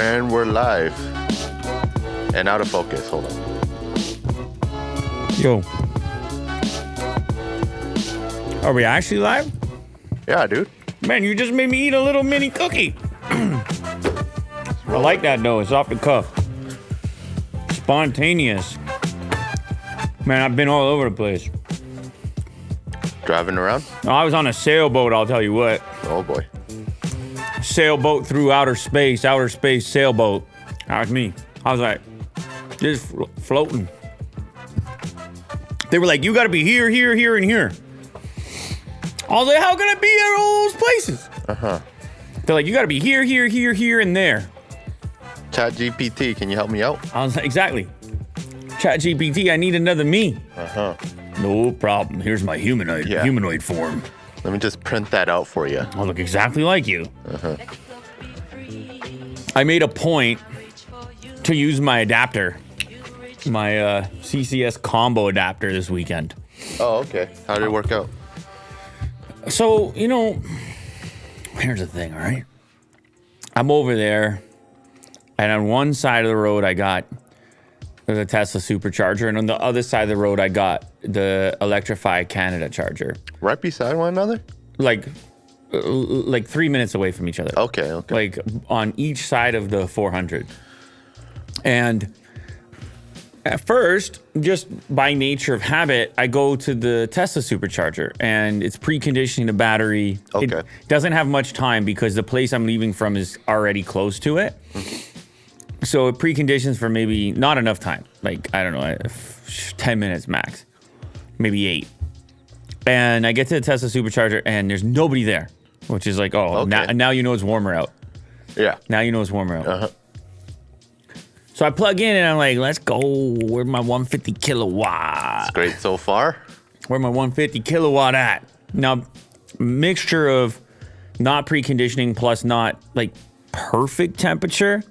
And we're live. And out of focus. Hold on. Yo. Are we actually live? Yeah, dude. Man, you just made me eat a little mini cookie. I like that though. It's off the cuff. Spontaneous. Man, I've been all over the place. Driving around? No, I was on a sailboat, I'll tell you what. Oh, boy. Sailboat through outer space sailboat. That was me. I was like, just floating. They were like, you gotta be here, here, here, and here. I was like, how can I be at all those places? They're like, you gotta be here, here, here, here, and there. ChatGPT, can you help me out? I was like, exactly. ChatGPT, I need another me. No problem. Here's my humanoid form. Let me just print that out for you. I look exactly like you. I made a point to use my adapter, my CCS combo adapter this weekend. Oh, okay. How did it work out? So, you know, here's the thing, all right? I'm over there, and on one side of the road, I got the Tesla supercharger, and on the other side of the road, I got the Electrify Canada charger. Right beside one another? Like 3 minutes away from each other. Okay. Like on each side of the 400. And at first, just by nature of habit, I go to the Tesla supercharger, and it's preconditioning the battery. Okay. It doesn't have much time because the place I'm leaving from is already close to it. So it preconditions for maybe not enough time. Like, I don't know, 10 minutes max. Maybe 8. And I get to the Tesla supercharger, and there's nobody there. Which is like, oh, okay. now you know it's warmer out. Yeah. Now you know it's warmer out. So I plug in, and I'm like, let's go. Where's my 150 kilowatt? It's great so far. Where my 150 kilowatt at? Now, mixture of not preconditioning plus not, like, perfect temperature.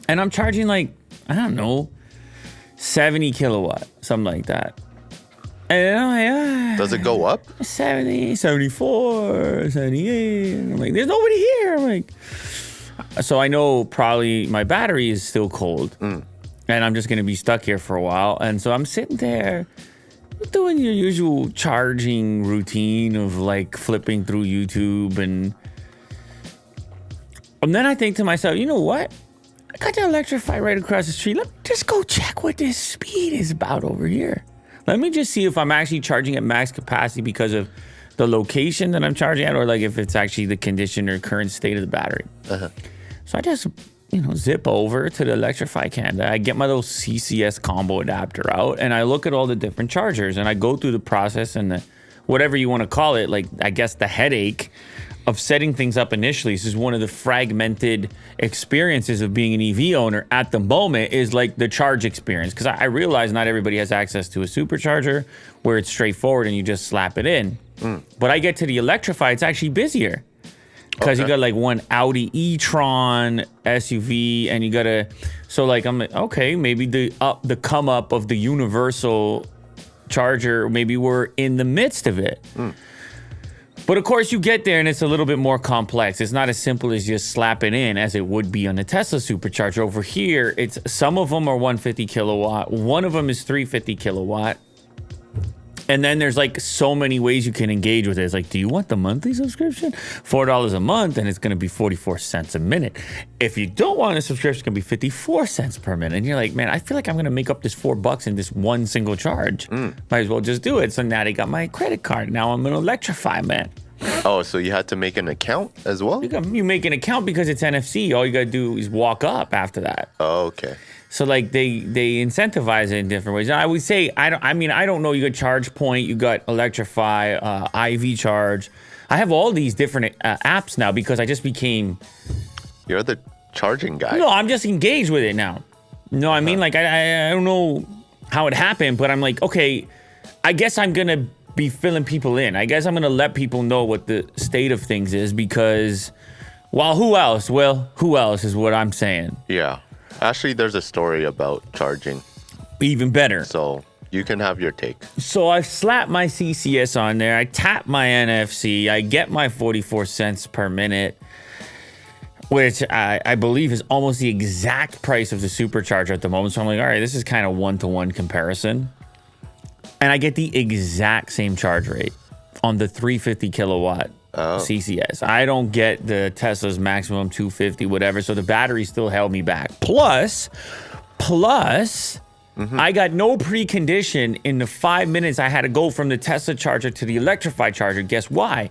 And I'm charging, like, I don't know, 70 kilowatt, something like that. And I'm like, Does it go up? 70, 74, 78. And I'm like, there's nobody here. I'm like, so I know probably my battery is still cold. And I'm just going to be stuck here for a while. And so I'm sitting there doing your usual charging routine of like flipping through YouTube. And then I think to myself, you know what? I got to Electrify right across the street. Let me just go check what this speed is about over here. Let me just see if I'm actually charging at max capacity because of the location that I'm charging at, or like if it's actually the condition or current state of the battery. So I just, zip over to the Electrify Canada. I get my little CCS combo adapter out, and I look at all the different chargers, and I go through the process and the whatever you want to call it, like I guess the headache of setting things up initially. This is one of the fragmented experiences of being an EV owner at the moment, is like the charge experience. Because I realize not everybody has access to a supercharger where it's straightforward and you just slap it in. But I get to the Electrify, it's actually busier. Because you got like one Audi e-tron SUV, and you got to, so like I'm like, okay, maybe the come up of the universal charger, maybe we're in the midst of it. But of course, you get there and it's a little bit more complex. It's not as simple as just slap it in as it would be on the Tesla supercharger. Over here, it's some of them are 150 kilowatt. One of them is 350 kilowatt. And then there's like so many ways you can engage with it. It's like, do you want the monthly subscription? $4 a month, and it's going to be 44 cents a minute. If you don't want a subscription, it's going to be 54 cents per minute. And you're like, man, I feel like I'm going to make up this $4 in this one single charge. Might as well just do it. So now they got my credit card. Now I'm going to Electrify, man. Oh, so you had to make an account as well? You make an account because it's NFC. All you got to do is walk up after that. Oh, okay. So like they incentivize it in different ways. Now, I would say I don't know. You got Charge Point, you got Electrify, IV Charge. I have all these different apps now because I just became. You're the charging guy. No, I'm just engaged with it now. No, I mean like I don't know how it happened, but I'm like, okay, I guess I'm gonna be filling people in. I guess I'm gonna let people know what the state of things is because, well, who else? Well, who else is what I'm saying. Yeah. Actually, there's a story about charging. Even better. So you can have your take. So I slap my CCS on there. I tap my NFC. I get my 44 cents per minute. which I believe is almost the exact price of the supercharger at the moment. So I'm like, all right, this is kind of one-to-one comparison. And I get the exact same charge rate on the 350 kilowatt CCS. I don't get the Tesla's maximum 250, whatever. So the battery still held me back. Plus, I got no precondition in the 5 minutes I had to go from the Tesla charger to the electrified charger. Guess why?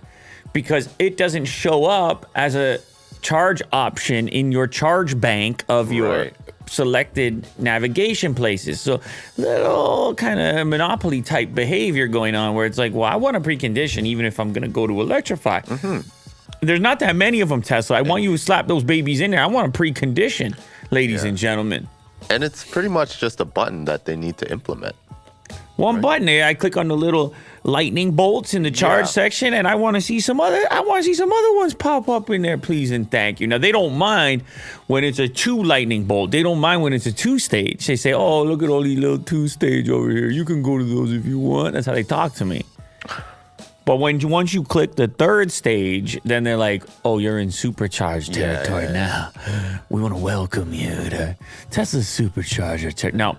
Because it doesn't show up as a charge option in your charge bank of your selected navigation places. So little kind of monopoly type behavior going on where it's like, well, I want a precondition even if I'm going to go to electrify. There's not that many of them, Tesla. I want you to slap those babies in there. I want a precondition, ladies and gentlemen. And it's pretty much just a button that they need to implement. One button there. I click on the little lightning bolts in the charge section, and I want to see some other. I want to see some other ones pop up in there, please and thank you. Now they don't mind when it's a 2 lightning bolt. They don't mind when it's a 2-stage. They say, "Oh, look at all these little 2-stage over here. You can go to those if you want." That's how they talk to me. But once you click the 3rd stage, then they're like, "Oh, you're in supercharged territory now. We want to welcome you to Tesla's supercharger." Now,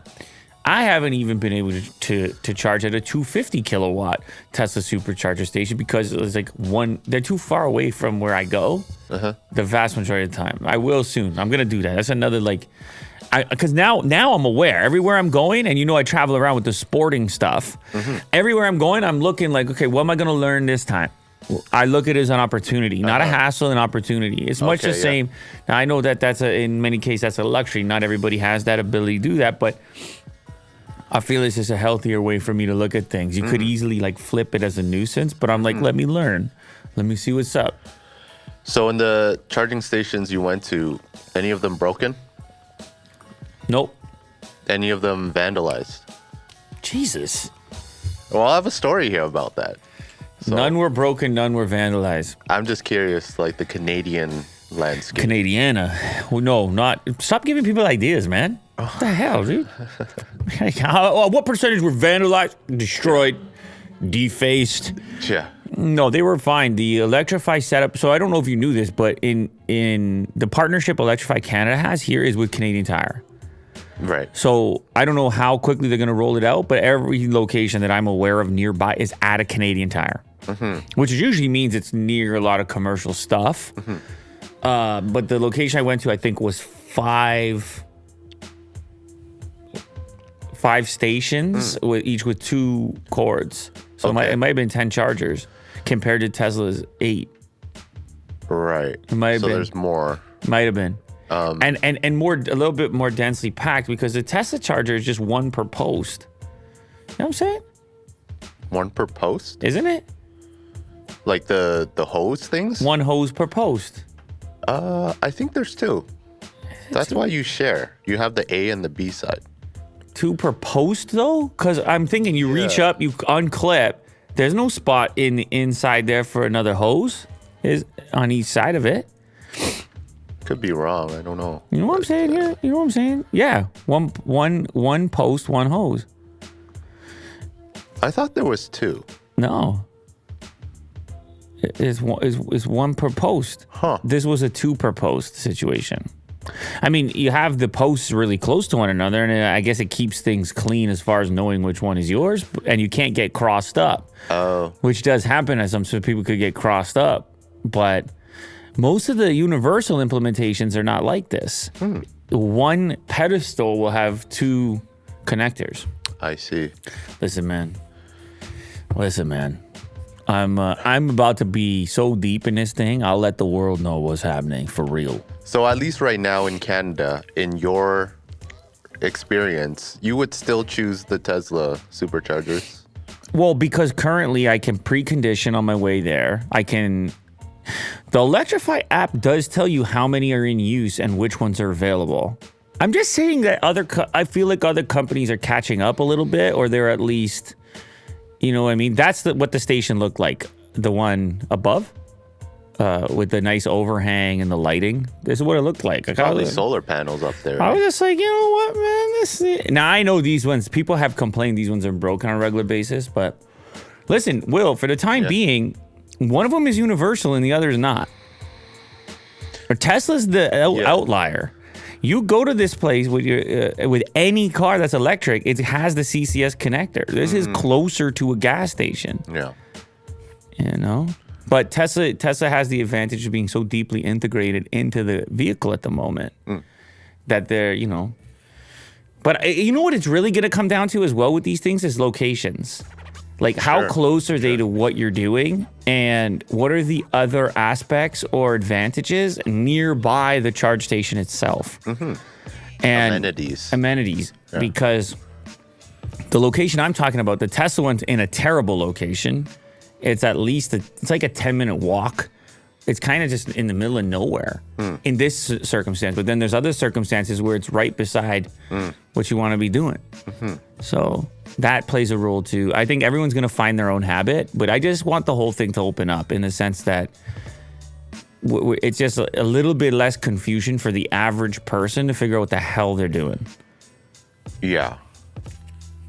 I haven't even been able to charge at a 250 kilowatt Tesla supercharger station because it's like they're too far away from where I go. The vast majority of the time. I will soon. I'm gonna do that. That's another because now I'm aware everywhere I'm going, and I travel around with the sporting stuff. Everywhere I'm going, I'm looking like, okay, what am I gonna learn this time? I look at it as an opportunity, not a hassle, an opportunity. It's much the same. Now I know that in many cases that's a luxury. Not everybody has that ability to do that, but I feel it's just a healthier way for me to look at things. You could easily flip it as a nuisance, but I'm like, let me learn. Let me see what's up. So in the charging stations you went to, any of them broken? Nope. Any of them vandalized? Jesus. Well, I have a story here about that. So None were broken, none were vandalized. I'm just curious, the Canadian landscape. Canadiana. Well, no, not. Stop giving people ideas, man. What the hell, dude? What percentage were vandalized, destroyed, defaced? Yeah. No, they were fine. The Electrify setup. So I don't know if you knew this, but in the partnership Electrify Canada has here is with Canadian Tire. Right. So I don't know how quickly they're going to roll it out, but every location that I'm aware of nearby is at a Canadian Tire, which usually means it's near a lot of commercial stuff. But the location I went to, I think, was five stations, each with 2 cords. So it might have been 10 chargers compared to Tesla's 8. Right. It might have been. There's more. Might have been. And more, a little bit more densely packed because the Tesla charger is just 1 per post. You know what I'm saying? 1 per post? Isn't it? Like the hose things? 1 hose per post. I think there's 2. That's why you share. You have the A and the B side. 2 per post though? Because I'm thinking you reach up, you unclip. There's no spot in the inside there for another hose. Is on each side of it. Could be wrong. I don't know. You know what I'm saying here? You know what I'm saying? Yeah. One post, 1 hose. I thought there was 2. No. It's 1 per post. Huh. This was a 2 per post situation. I mean, you have the posts really close to one another, and I guess it keeps things clean as far as knowing which one is yours, and you can't get crossed up. Oh. Which does happen, as some people could get crossed up. But most of the universal implementations are not like this. 1 pedestal will have 2 connectors. I see. Listen, man. I'm about to be so deep in this thing, I'll let the world know what's happening for real. So at least right now in Canada, in your experience, you would still choose the Tesla superchargers? Well, because currently I can precondition on my way there. The Electrify app does tell you how many are in use and which ones are available. I'm just saying that I feel like other companies are catching up a little bit, or they're at least, you know what I mean? That's what the station looked like. The one above, with the nice overhang and the lighting. This is what it looked like. Probably solar panels up there. I was just like, you know what, man? Now, I know these ones, people have complained these ones are broken on a regular basis, but listen, Will, for the time being, one of them is universal and the other is not. Tesla's the outlier. You go to this place with with any car that's electric, it has the CCS connector. This is closer to a gas station. Yeah. You know? But Tesla has the advantage of being so deeply integrated into the vehicle at the moment that they're, you know. But you know what it's really going to come down to as well with these things is locations. Like, how close are they to what you're doing? And what are the other aspects or advantages nearby the charge station itself? And Amenities. Yeah. Because the location I'm talking about, the Tesla one's in a terrible location. It's at least, it's like a 10-minute walk. It's kind of just in the middle of nowhere in this circumstance. But then there's other circumstances where it's right beside what you want to be doing. So that plays a role too. I think everyone's going to find their own habit, but I just want the whole thing to open up in the sense that it's just a little bit less confusion for the average person to figure out what the hell they're doing. Yeah.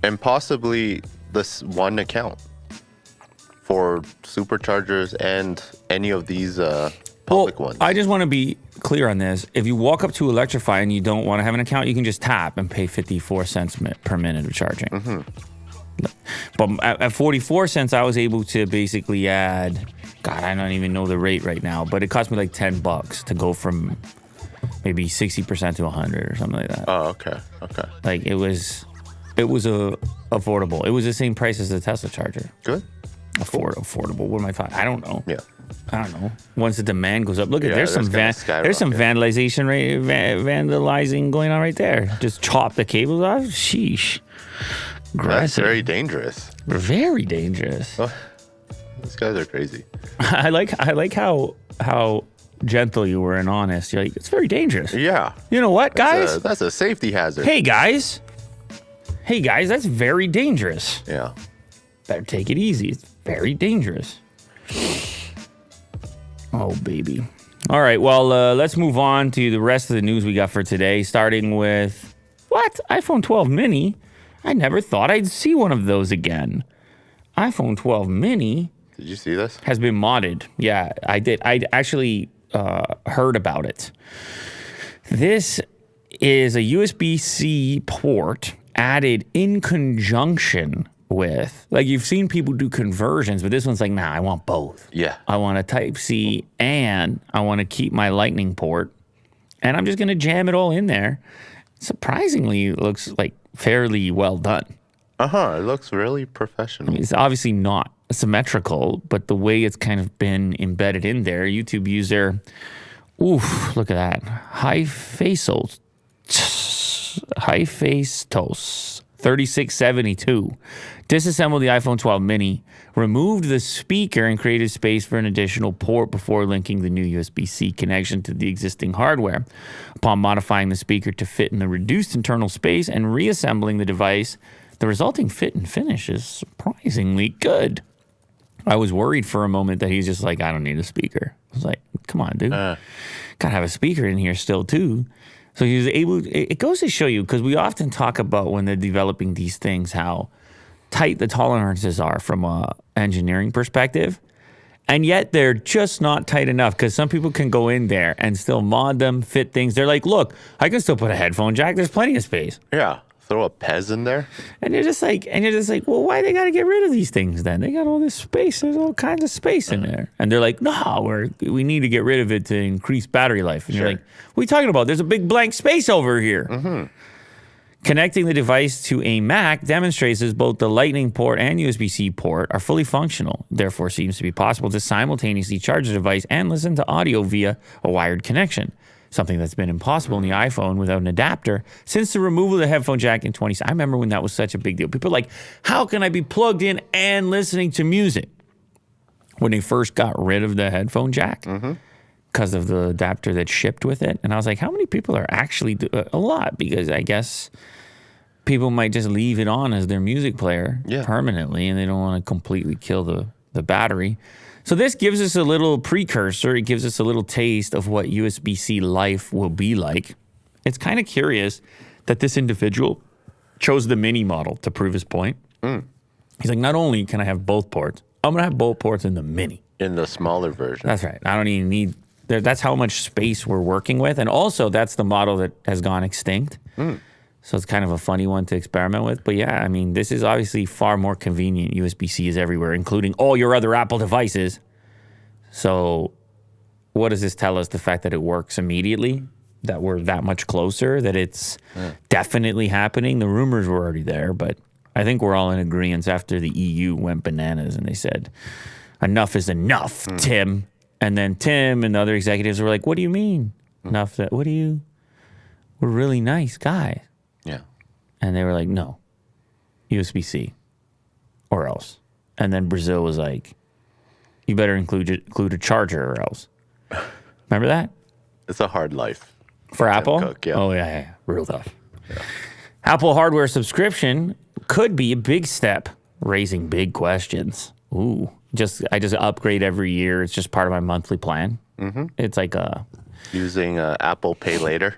And possibly this one account for superchargers and any of these public ones. I just want to be clear on this. If you walk up to Electrify and you don't want to have an account, you can just tap and pay 54 cents per minute of charging. But at 44 cents, I was able to basically add, God, I don't even know the rate right now, but it cost me like $10 to go from maybe 60% to 100 or something like that. Oh, okay. Like it was affordable. It was the same price as the Tesla charger. Good. Affordable. What am I talking? I don't know. Yeah. I don't know. Once the demand goes up, look at there's some vandalization, vandalizing going on right there. Just chop the cables off. Sheesh. That's very dangerous. Very dangerous. Oh, these guys are crazy. I like how gentle you were and honest. You're like, it's very dangerous. Yeah. You know what, guys? That's a safety hazard. Hey guys, that's very dangerous. Yeah. Better take it easy. It's very dangerous. Oh, baby. All right, well, let's move on to the rest of the news we got for today, starting with, what? iPhone 12 mini? I never thought I'd see one of those again. iPhone 12 mini... Did you see this? Has been modded. Yeah, I did. I actually heard about it. This is a USB-C port added in conjunction with, like, you've seen people do conversions, but this one's like, nah, I want both. Yeah. I want a Type-C and I want to keep my Lightning port, and I'm just going to jam it all in there. Surprisingly, it looks like fairly well done. It looks really professional. It's obviously not symmetrical, but the way it's kind of been embedded in there, YouTube user, oof, look at that. Hephaestus 3672 disassembled the iPhone 12 mini, removed the speaker, and created space for an additional port before linking the new USB-C connection to the existing hardware. Upon modifying the speaker to fit in the reduced internal space and reassembling the device, the resulting fit and finish is surprisingly good. I was worried for a moment that he's just like, I don't need a speaker. I was like, come on, dude. Gotta have a speaker in here still, too. So he was able, it goes to show you, because we often talk about when they're developing these things, how tight the tolerances are from a engineering perspective. And yet they're just not tight enough, because some people can go in there and still mod them, fit things. They're like, look, I can still put a headphone jack. There's plenty of space. Yeah. Throw a Pez in there. And you're just like, well, why they got to get rid of these things then? They got all this space. There's all kinds of space in there. And they're like, no, we need to get rid of it to increase battery life. And you're like, what are you talking about? There's a big blank space over here. Connecting the device to a Mac demonstrates that both the Lightning port and USB-C port are fully functional. Therefore, it seems to be possible to simultaneously charge the device and listen to audio via a wired connection. Something that's been impossible in the iPhone without an adapter since the removal of the headphone jack in 20. I remember when that was such a big deal. People are like, how can I be plugged in and listening to music? When they first got rid of the headphone jack because of the adapter that shipped with it. And I was like, how many people are actually a lot? Because I guess people might just leave it on as their music player permanently, and they don't want to completely kill the battery. So this gives us a little precursor. It gives us a little taste of what USB-C life will be like. It's kind of curious that this individual chose the mini model to prove his point. He's like, not only can I have both ports, I'm going to have both ports in the mini. In the smaller version. That's right. I don't even need That's how much space we're working with. And also, that's the model that has gone extinct. So it's kind of a funny one to experiment with. But yeah, I mean, this is obviously far more convenient. USB-C is everywhere, including all your other Apple devices. So what does this tell us? The fact that it works immediately, that we're that much closer, that it's definitely happening. The rumors were already there, but I think we're all in agreement after the EU went bananas and they said, enough is enough, Tim. And then Tim and the other executives were like, what do you mean? Enough? We're really nice guys. Yeah. And they were like, no, USB-C or else. And then Brazil was like, you better include a charger or else. Remember that? It's a hard life. For Apple? Cook, yeah. Oh, yeah. Real tough. Yeah. Apple hardware subscription could be a big step, raising big questions. Ooh. I just upgrade every year. It's just part of my monthly plan. It's like using Apple Pay Later.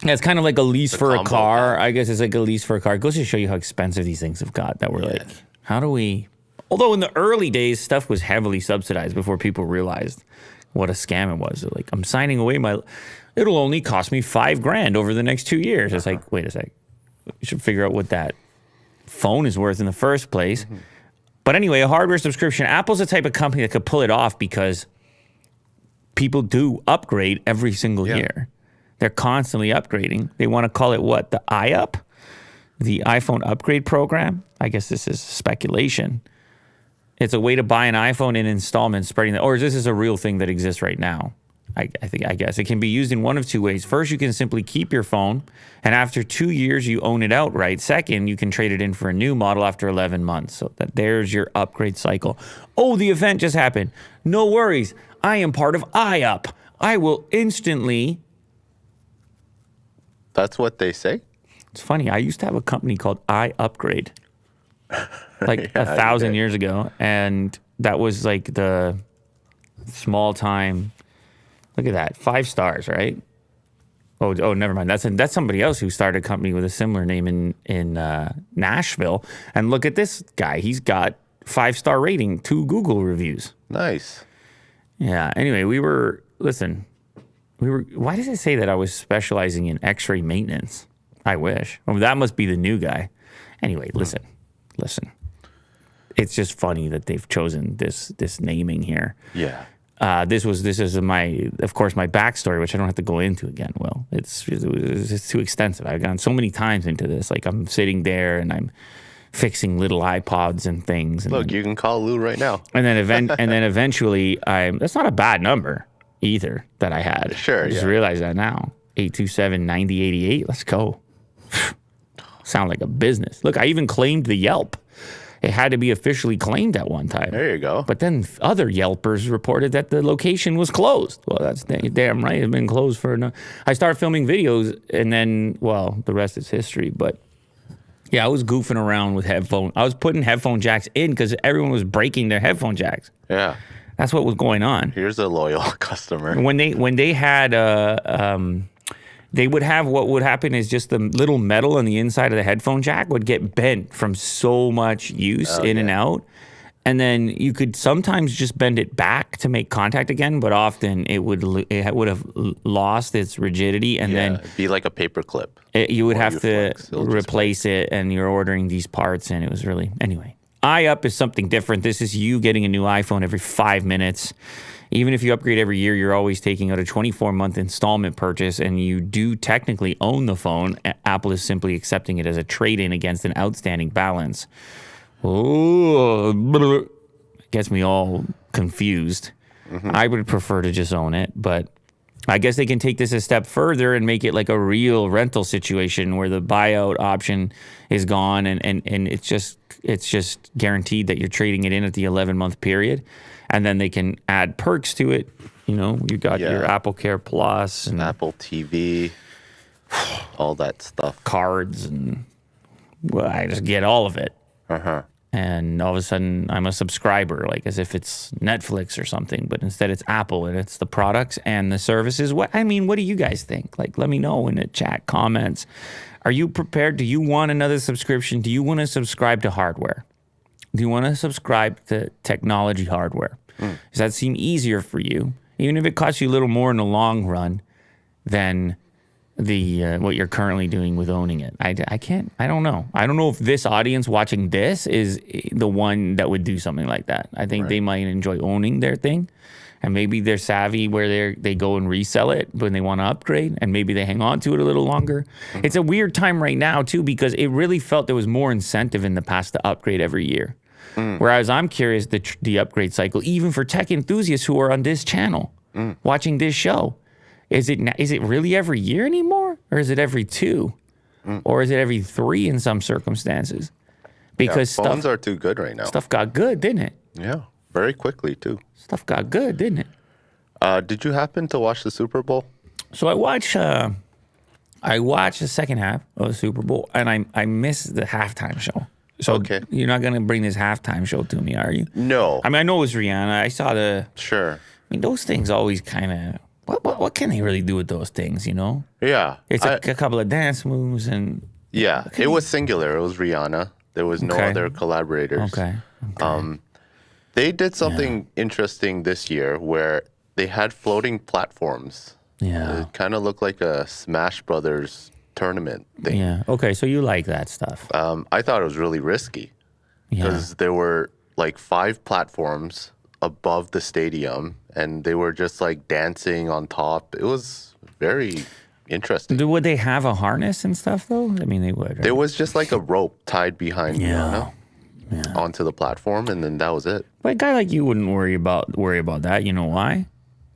Yeah, it's kind of like a lease for a car. plan. I guess it's like a lease for a car. It goes to show you how expensive these things have got. That we're like, how do we? Although in the early days, stuff was heavily subsidized before people realized what a scam it was. They're like, I'm signing away it'll only cost me $5,000 over the next 2 years. It's like, wait a sec. You should figure out what that phone is worth in the first place. But anyway, a hardware subscription. Apple's the type of company that could pull it off because people do upgrade every single year. They're constantly upgrading. They want to call it what? The iUp? The iPhone upgrade program? I guess this is speculation. It's a way to buy an iPhone in installments, spreading that. Or is this a real thing that exists right now? I guess it can be used in one of two ways. First, you can simply keep your phone, and after 2 years, you own it outright. Second, you can trade it in for a new model after 11 months. So there's your upgrade cycle. Oh, the event just happened. No worries. I am part of iUp. I will instantly. That's what they say? It's funny. I used to have a company called iUpgrade, like 1,000 years ago, and that was like the small time. Look at that, 5 stars, right? Oh, never mind. That's somebody else who started a company with a similar name in Nashville. And look at this guy; he's got 5-star rating, 2 Google reviews. Nice. Yeah. Anyway, why does it say that I was specializing in X-ray maintenance? I wish. Oh, that must be the new guy. Anyway, listen. It's just funny that they've chosen this naming here. Yeah. This is my backstory, which I don't have to go into again. Well, it's too extensive. I've gone so many times into this. Like I'm sitting there and I'm fixing little iPods and things. And Look, you can call Lou right now. And then eventually, that's not a bad number either that I had. Sure, I just realized that now. 827-9088. Let's go. Sound like a business. Look, I even claimed the Yelp. It had to be officially claimed at one time. There you go. But then other Yelpers reported that the location was closed. Well, that's damn right. It's been closed for I started filming videos, and then, well, the rest is history. But yeah, I was goofing around with headphones. I was putting headphone jacks in because everyone was breaking their headphone jacks. Yeah. That's what was going on. Here's a loyal customer. When they had they would have, what would happen is just the little metal on the inside of the headphone jack would get bent from so much use and out. And then you could sometimes just bend it back to make contact again, but often it would have lost its rigidity, and then it'd be like a paper clip. You would have to replace it, and you're ordering these parts, and it was really anyway. iUp is something different. This is you getting a new iPhone every 5 minutes. Even if you upgrade every year, you're always taking out a 24-month installment purchase, and you do technically own the phone. Apple is simply accepting it as a trade-in against an outstanding balance. Oh, gets me all confused. I would prefer to just own it, but I guess they can take this a step further and make it like a real rental situation where the buyout option is gone, and it's just guaranteed that you're trading it in at the 11-month period. And then they can add perks to it. You know, you got your Apple Care Plus and Apple TV, all that stuff. Cards, and well, I just get all of it. And all of a sudden, I'm a subscriber, like as if it's Netflix or something. But instead, it's Apple, and it's the products and the services. What do you guys think? Like, let me know in the chat comments. Are you prepared? Do you want another subscription? Do you want to subscribe to hardware? Do you want to subscribe to technology hardware? Does that seem easier for you? Even if it costs you a little more in the long run than the what you're currently doing with owning it. I don't know. I don't know if this audience watching this is the one that would do something like that. I think they might enjoy owning their thing, and maybe they're savvy where they go and resell it when they want to upgrade, and maybe they hang on to it a little longer. Mm-hmm. It's a weird time right now too, because it really felt there was more incentive in the past to upgrade every year. Whereas I'm curious the upgrade cycle, even for tech enthusiasts who are on this channel watching this show. Is it really every year anymore? Or is it every 2? Or is it every 3 in some circumstances? Because phones are too good right now. Stuff got good, didn't it? Yeah, very quickly too. Stuff got good, didn't it? Did you happen to watch the Super Bowl? So I watched the second half of the Super Bowl, and I missed the halftime show. So you're not going to bring this halftime show to me, are you? No. I mean, I know it was Rihanna. I saw the... Sure. I mean, those things always kind of... What can they really do with those things, you know? Yeah. It's a couple of dance moves and... Yeah, it was singular. It was Rihanna. There was no other collaborators. Okay. They did something interesting this year where they had floating platforms. Yeah. It kind of looked like a Smash Brothers tournament thing. Yeah. Okay, so you like that stuff. I thought it was really risky because there were like 5 platforms above the stadium, and they were just like dancing on top. It was very interesting. Would they have a harness and stuff though? I mean, they would. Right? There was just like a rope tied behind Rihanna onto the platform, and then that was it. But a guy like you wouldn't worry about that. You know why?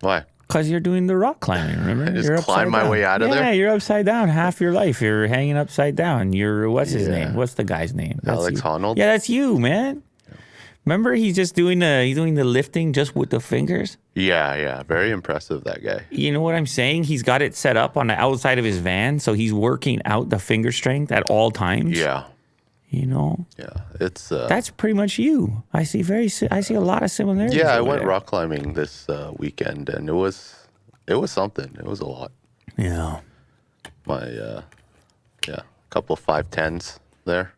Why? Because you're doing the rock climbing, remember? I just climb my way out of there? Yeah, you're upside down half your life. You're hanging upside down. What's his name? What's the guy's name? Alex Honnold? Yeah, that's you, man. Remember, he's just doing the lifting just with the fingers? Yeah. Very impressive, that guy. You know what I'm saying? He's got it set up on the outside of his van, so he's working out the finger strength at all times. Yeah. You know? Yeah, it's... That's pretty much you. I see a lot of similarities. Yeah, I went rock climbing this weekend, and it was something. It was a lot. Yeah. My, couple of 5'10s there,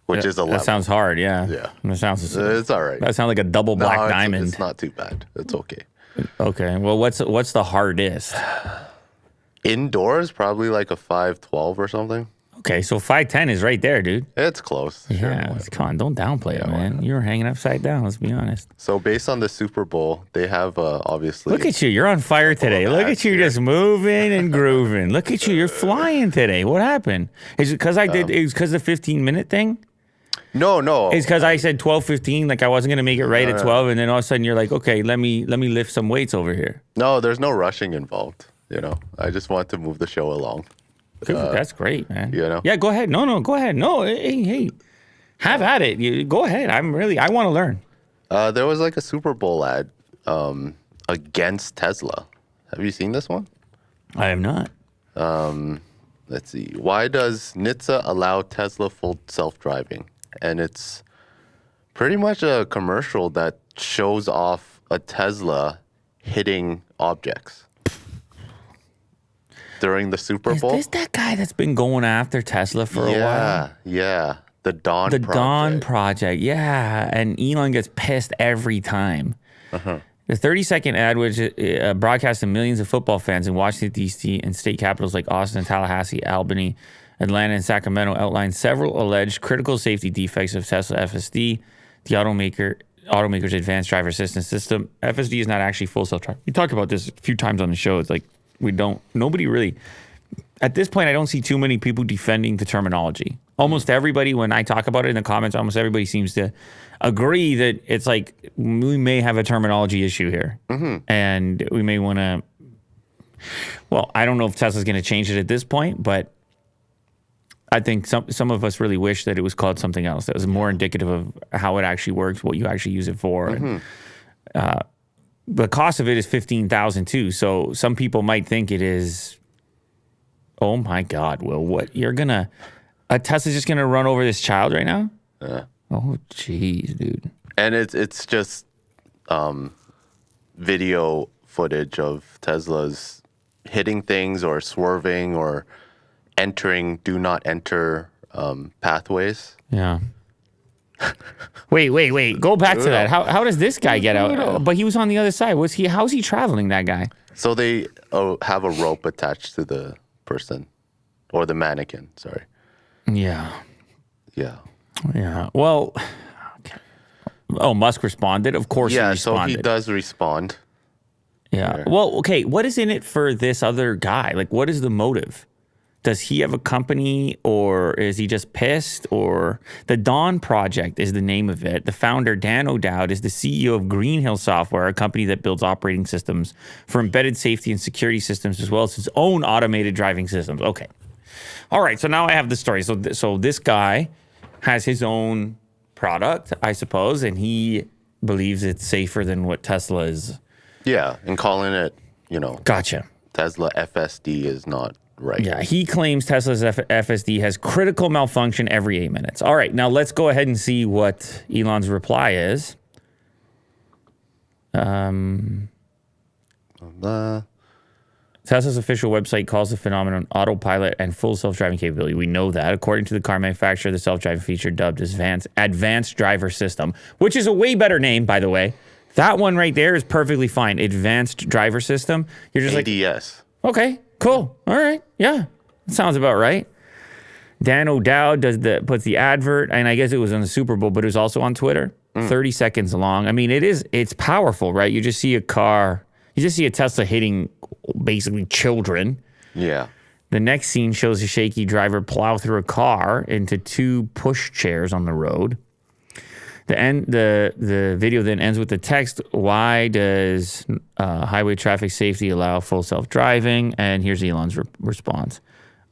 which is a lot. That sounds hard, yeah. Yeah. It's all right. That sounds like a double black diamond. It's not too bad. It's okay. Okay, well, what's the hardest? Indoors, probably like a 5'12 or something. Okay, so 5'10 is right there, dude. It's close. Yeah, come on, don't downplay it, man. You were hanging upside down, let's be honest. So based on the Super Bowl, they have obviously... Look at you, you're on fire today. Look at you just moving and grooving. Look at you, you're flying today. What happened? Is it because it was because of the 15-minute thing? No. It's because I said 12:15, like I wasn't going to make it right at 12, and then all of a sudden you're like, okay, let me lift some weights over here. No, there's no rushing involved, you know. I just want to move the show along. That's great, man. You know? Yeah, go ahead. No, go ahead. No, hey. Have at it. Go ahead. I want to learn. There was like a Super Bowl ad against Tesla. Have you seen this one? I have not. Let's see. Why does NHTSA allow Tesla full self-driving? And it's pretty much a commercial that shows off a Tesla hitting objects during the Super Bowl. Is this that guy that's been going after Tesla for a while? Yeah. The Dawn Project. The Dawn Project, yeah. And Elon gets pissed every time. The 30-second ad, which broadcast to millions of football fans in Washington, D.C. and state capitals like Austin, Tallahassee, Albany, Atlanta, and Sacramento, outlines several alleged critical safety defects of Tesla FSD, the automaker's advanced driver assistance system. FSD is not actually full self-driving. We talked about this a few times on the show. It's like nobody really, at this point, I don't see too many people defending the terminology. Almost everybody, when I talk about it in the comments, almost everybody seems to agree that it's like we may have a terminology issue here. And we may want to, well, I don't know if Tesla's going to change it at this point, but I think some of us really wish that it was called something else that was more indicative of how it actually works, what you actually use it for. And, the cost of it is $15,000 too. So some people might think it is, oh my God, Will, what a Tesla's just gonna run over this child right now? Yeah. Oh jeez, dude. And it's just video footage of Teslas hitting things or swerving or entering do not enter pathways. Yeah. Wait. Go back to that. How does this guy get out? No. But he was on the other side. How's he traveling, that guy? So they have a rope attached to the person or the mannequin. Sorry. Yeah. Yeah. Well, okay. Oh, Musk responded? Of course he Yeah, so responded. he does respond. Yeah. Well, okay. What is in it for this other guy? Like, what is the motive? Does he have a company, or is he just pissed? Or the Dawn Project is the name of it. The founder, Dan O'Dowd, is the CEO of Green Hill Software, a company that builds operating systems for embedded safety and security systems, as well as its own automated driving systems. Okay. All right. So now I have the story. So this guy has his own product, I suppose, and he believes it's safer than what Tesla is. Yeah, and calling it, Gotcha. Tesla FSD is not right. Yeah, he claims Tesla's FSD has critical malfunction every 8 minutes. All right, now let's go ahead and see what Elon's reply is. Tesla's official website calls the phenomenon autopilot and full self-driving capability. We know that. According to the car manufacturer, the self-driving feature dubbed as advanced driver system, which is a way better name, by the way. That one right there is perfectly fine. Advanced driver system. You're just ADS. Okay, cool. All right. Yeah, that sounds about right. Dan O'Dowd puts the advert, and I guess it was on the Super Bowl, but it was also on Twitter. 30 seconds long. I mean, it's powerful, right? You just see a Tesla hitting basically children. Yeah. The next scene shows a shaky driver plow through a car into two push chairs on the road. The video then ends with the text, why does highway traffic safety allow full self-driving? And here's Elon's response.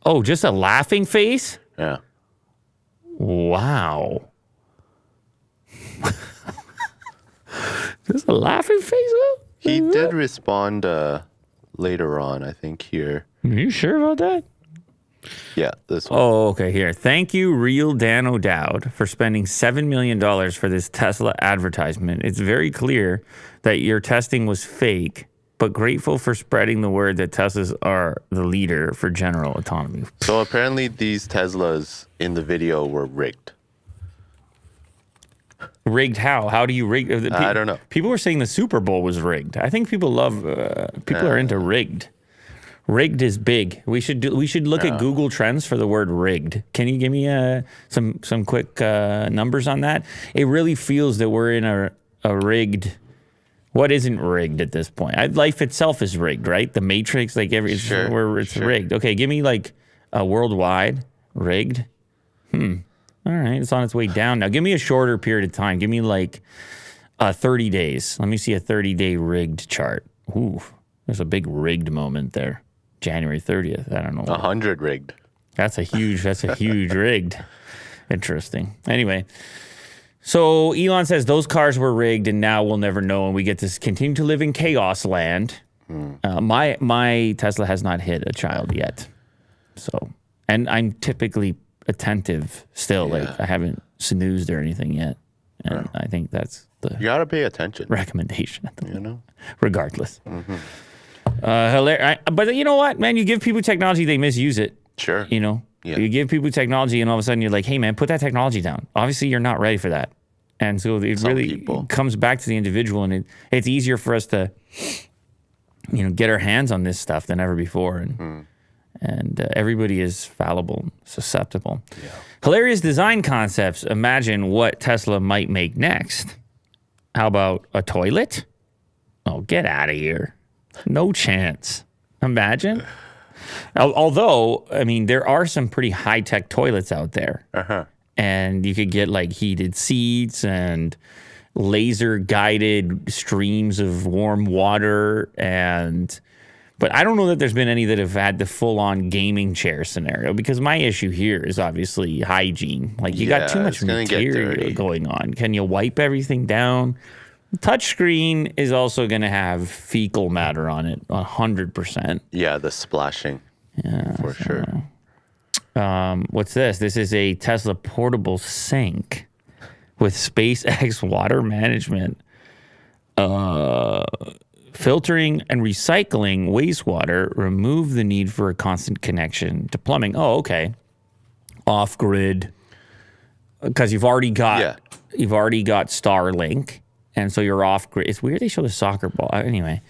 Oh, just a laughing face? Yeah. Wow. Just a laughing face? Will? He did respond later on, I think, here. Are you sure about that? Yeah, this one. Oh, okay, here. Thank you, real Dan O'Dowd, for spending $7 million for this Tesla advertisement. It's very clear that your testing was fake, but grateful for spreading the word that Teslas are the leader for general autonomy. So apparently these Teslas in the video were rigged. Rigged how? How do you rig? I don't know. People were saying the Super Bowl was rigged. I think people are into rigged. Rigged is big. We should look at Google Trends for the word rigged. Can you give me some quick numbers on that? It really feels that we're in a rigged. What isn't rigged at this point? Life itself is rigged, right? The Matrix, like it's rigged. Okay, give me like a worldwide rigged. All right, it's on its way down now. Give me a shorter period of time. Give me like 30 days. Let me see a 30-day rigged chart. Ooh, there's a big rigged moment there. January 30th. I don't know. 100 rigged. That's a huge rigged. Interesting. Anyway, so Elon says those cars were rigged and now we'll never know, and we get to continue to live in chaos land. My Tesla has not hit a child yet. So, and I'm typically attentive still. Yeah. Like I haven't snoozed or anything yet. And I think that's the You gotta pay attention. recommendation at the moment. You know? Regardless. Hilarious. But you know what, man? You give people technology, they misuse it. Sure. You know? Yeah. You give people technology and all of a sudden you're like, hey, man, put that technology down. Obviously, you're not ready for that. And so it Some really people. comes back to the individual, and it's easier for us to, get our hands on this stuff than ever before. And everybody is fallible, susceptible. Yeah. Hilarious design concepts. Imagine what Tesla might make next. How about a toilet? Oh, get out of here. No chance. Imagine. Although, I mean, there are some pretty high-tech toilets out there. Uh-huh. And you could get like heated seats and laser-guided streams of warm water. But I don't know that there's been any that have had the full-on gaming chair scenario, because my issue here is obviously hygiene. Like, you got too Yeah, much it's gonna get material dirty. going on. Can you wipe everything down? Touchscreen is also going to have fecal matter on it, 100%. Yeah, the splashing. Yeah. For sure. What's this? This is a Tesla portable sink with SpaceX water management. Filtering and recycling wastewater, remove the need for a constant connection to plumbing. Oh, okay. Off-grid because you've already got Yeah. Starlink, and so you're off grid. It's weird they show the soccer ball anyway,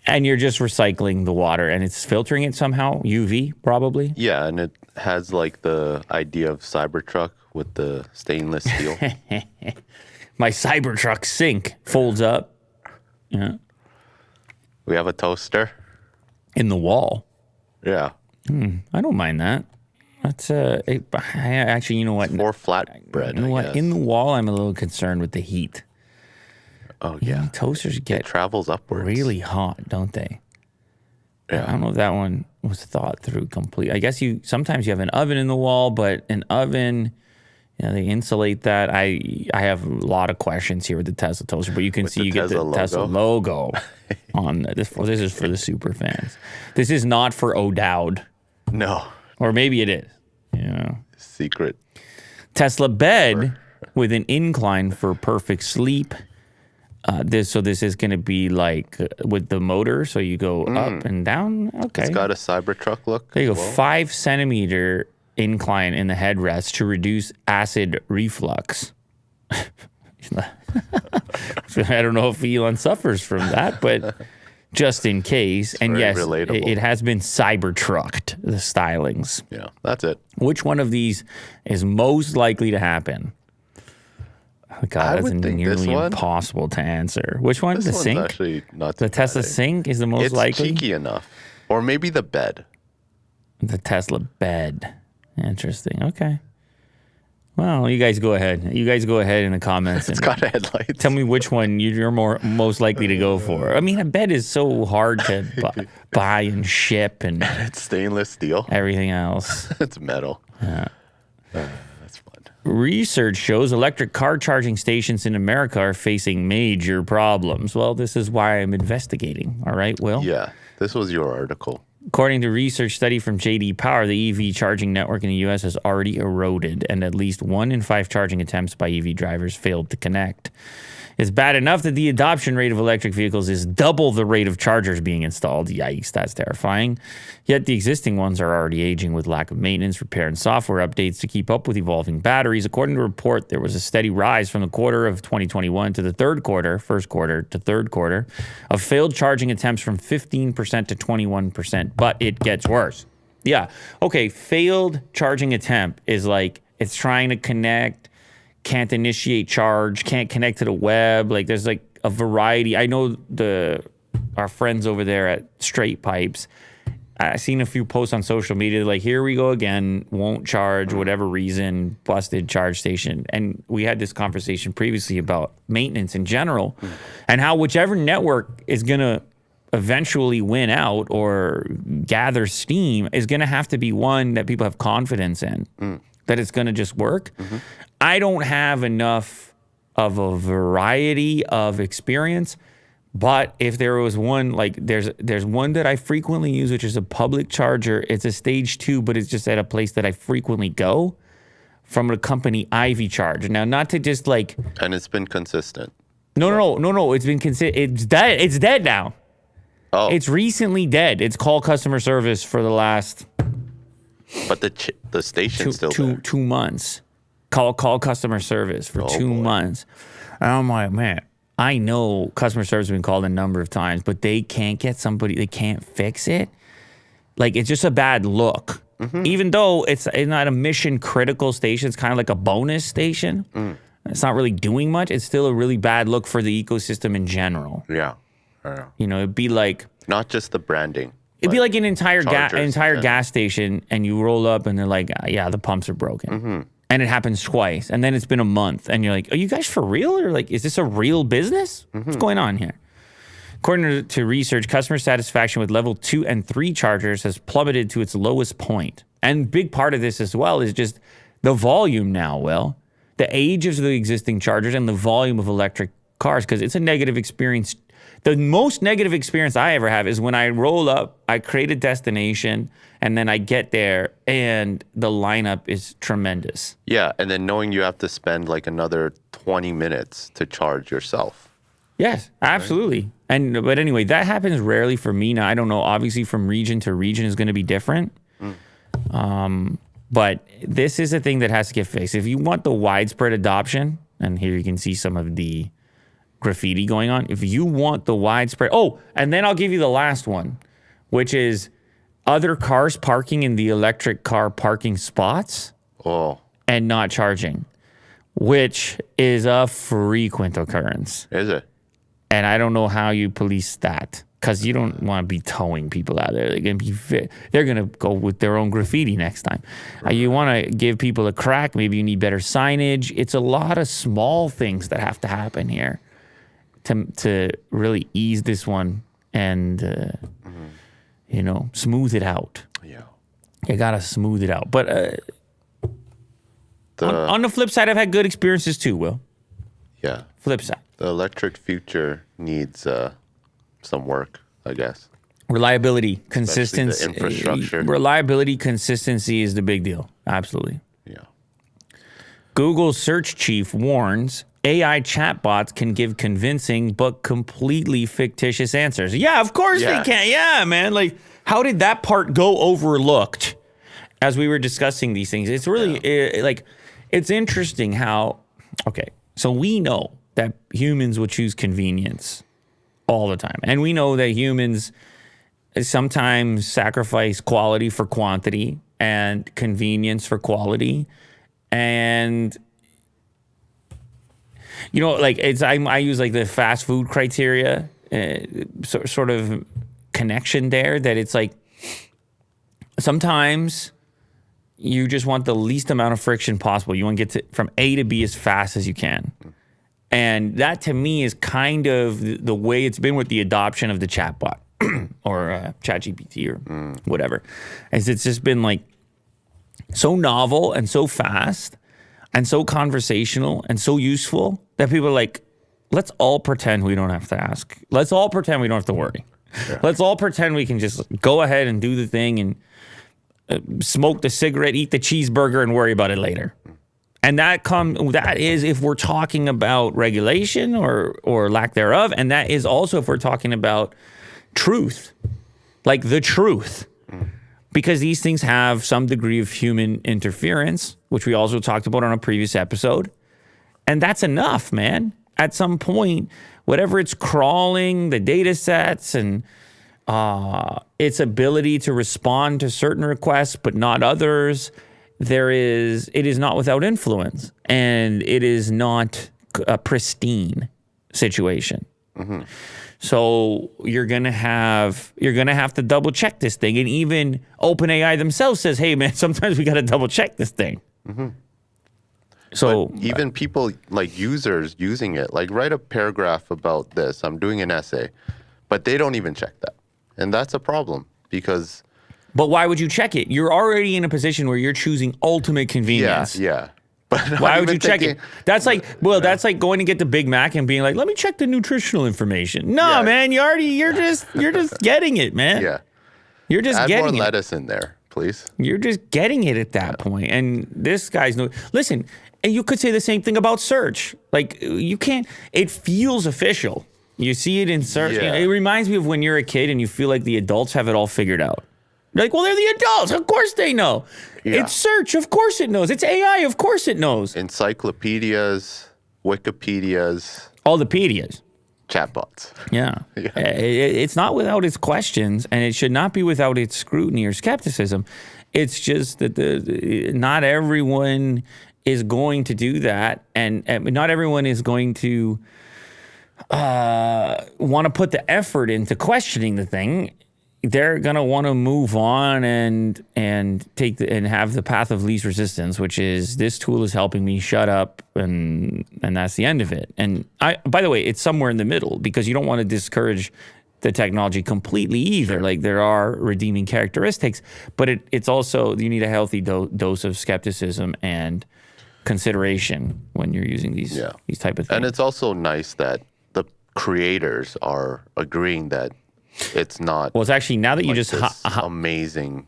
and you're just recycling the water, and it's filtering it somehow, UV probably. Yeah, and it has like the idea of Cybertruck with the stainless steel. My Cybertruck sink folds up. Yeah, We have a toaster. in the wall. Yeah. I don't mind that. That's actually, you know what? Or flatbread. You know I what? guess. In the wall, I'm a little concerned with the heat. Oh yeah. Toasters It get travels upwards. really hot, don't they? Yeah. I don't know if that one was thought through completely. I guess sometimes you have an oven in the wall, but an oven, they insulate that. I have a lot of questions here with the Tesla toaster, but you can see you get the Tesla logo on this. This is for the super fans. This is not for O'Dowd, No. or maybe it is. Secret. Tesla bed with an incline for perfect sleep. This is going to be like with the motor, so you go up and down. Okay, It's got a Cybertruck look. there you as go. well. 5 centimeter incline in the headrest to reduce acid reflux. I don't know if Elon suffers from that, but just in case. And very yes, relatable. it has been Cybertrucked, the stylings. Yeah, that's it. Which one of these is most likely to happen? Oh, God, I that's would think nearly this one. impossible to answer. Which one? This The one's sink? actually not The too Tesla bad, eh? sink is the most It's likely? cheeky enough. Or maybe the bed. The Tesla bed. Interesting. Okay. Well, you guys go ahead. You guys go ahead in the comments It's and got headlights. tell me which one you're most likely to go for. I mean, a bed is so hard to buy and ship and It's stainless steel. everything else. It's metal. Yeah. That's fun. Research shows electric car charging stations in America are facing major problems. Well, this is why I'm investigating. All right, Will? Yeah, this was your article. According to a research study from JD Power, the EV charging network in the U.S. has already eroded, and at least 1 in 5 charging attempts by EV drivers failed to connect. It's bad enough that the adoption rate of electric vehicles is double the rate of chargers being installed. Yikes, that's terrifying. Yet the existing ones are already aging with lack of maintenance, repair, and software updates to keep up with evolving batteries. According to a report, there was a steady rise from the quarter of 2021 to the first quarter to third quarter, of failed charging attempts from 15% to 21%, but it gets worse. Yeah, okay, failed charging attempt is like it's trying to connect, can't initiate charge, can't connect to the web. Like there's like a variety. I know our friends over there at Straight Pipes, I've seen a few posts on social media like, here we go again, won't charge, whatever reason, busted charge station. And we had this conversation previously about maintenance in general and how whichever network is going to eventually win out or gather steam is going to have to be one that people have confidence in, that it's going to just work. I don't have enough of a variety of experience, but if there was one, like there's one that I frequently use, which is a public charger. It's a stage 2, but it's just at a place that I frequently go, from the company Ivy Charge. Now, not to just like, And it's been consistent. no, it's been it's dead. It's dead now. Oh, It's recently dead. It's called customer service for the last but the station's still there. 2 months. Call customer service for 2 boy. months. And I'm like, man, I know customer service has been called a number of times, but they can't get somebody, they can't fix it. Like, it's just a bad look. Even though it's not a mission critical station, it's kind of like a bonus station. It's not really doing much. It's still a really bad look for the ecosystem in general. Yeah. It'd be like, Not just the branding. it'd be like an entire chargers, yeah. gas station, and you roll up and they're like, yeah, the pumps are broken. And it happens twice. And then it's been a month. And you're like, are you guys for real? Or like, is this a real business? What's going on here? According to research, customer satisfaction with level 2 and 3 chargers has plummeted to its lowest point. And big part of this as well is just the volume now, Will. The age of the existing chargers and the volume of electric cars, because it's a negative experience. The most negative experience I ever have is when I roll up, I create a destination, and then I get there, and the lineup is tremendous. Yeah, and then knowing you have to spend like another 20 minutes to charge yourself. Yes, absolutely. But anyway, that happens rarely for me now. I don't know. Obviously, from region to region is going to be different. But this is a thing that has to get fixed. If you want the widespread adoption, and here you can see some of the graffiti going on. If you want the widespread... Oh, and then I'll give you the last one, which is other cars parking in the electric car parking spots and not charging, which is a frequent occurrence. Is it? And I don't know how you police that, because you don't want to be towing people out there. They're gonna go with their own graffiti next time. You want to give people a crack. Maybe you need better signage. It's a lot of small things that have to happen here to really ease this one and smooth it out. Yeah, you gotta smooth it out. But on the flip side, I've had good experiences too. Will. Yeah. Flip side. The electric future needs some work, I guess. Reliability, consistency, the infrastructure. Reliability, consistency is the big deal. Absolutely. Yeah. Google search chief warns AI chatbots can give convincing but completely fictitious answers. Yeah, of course they can. Yeah, man. Like, how did that part go overlooked as we were discussing these things? It's really it's interesting how, so we know that humans will choose convenience all the time. And we know that humans sometimes sacrifice quality for quantity and convenience for quality. And, I use the fast food criteria, sort of connection there, that it's like sometimes you just want the least amount of friction possible. You want to get from A to B as fast as you can. And that, to me, is kind of the way it's been with the adoption of the chatbot or ChatGPT or whatever. As it's just been so novel and so fast and so conversational and so useful that people are like, let's all pretend we don't have to ask. Let's all pretend we don't have to worry. Yeah. Let's all pretend we can just go ahead and do the thing and smoke the cigarette, eat the cheeseburger, and worry about it later. And that is if we're talking about regulation or lack thereof, and that is also if we're talking about truth, like the truth, because these things have some degree of human interference, which we also talked about on a previous episode, and that's enough, man. At some point, whatever it's crawling, the data sets and its ability to respond to certain requests but not others, it is not without influence, and it is not a pristine situation. Mm-hmm. So you're gonna have to double check this thing, and even OpenAI themselves says, "Hey, man, sometimes we got to double check this thing." Mm-hmm. So but even people like users using it, write a paragraph about this. I'm doing an essay, but they don't even check that, and that's a problem because. But why would you check it? You're already in a position where you're choosing ultimate convenience. Yeah. But why would you check it? That's that's like going to get the Big Mac and being like, let me check the nutritional information. No, man, you're just getting it, man. Yeah. You're just getting it. Add more lettuce in there, please. You're just getting it at that point. And this guy's listen, and you could say the same thing about search. You can't, it feels official. You see it in search. Yeah. It reminds me of when you're a kid and you feel like the adults have it all figured out. You're like, well, they're the adults. Of course they know. Yeah. It's search. Of course it knows. It's AI. Of course it knows. Encyclopedias, Wikipedias. All the pedias. Chatbots. Yeah. It's not without its questions, and it should not be without its scrutiny or skepticism. It's just that not everyone is going to do that, and not everyone is going to want to put the effort into questioning the thing. They're gonna want to move on and have the path of least resistance, which is this tool is helping me, shut up, and that's the end of it. And by the way, it's somewhere in the middle, because you don't want to discourage the technology completely either. There are redeeming characteristics, but it's also, you need a healthy dose of skepticism and consideration when you're using these type of things. And it's also nice that the creators are agreeing that it's not. Well, it's actually, now that you just amazing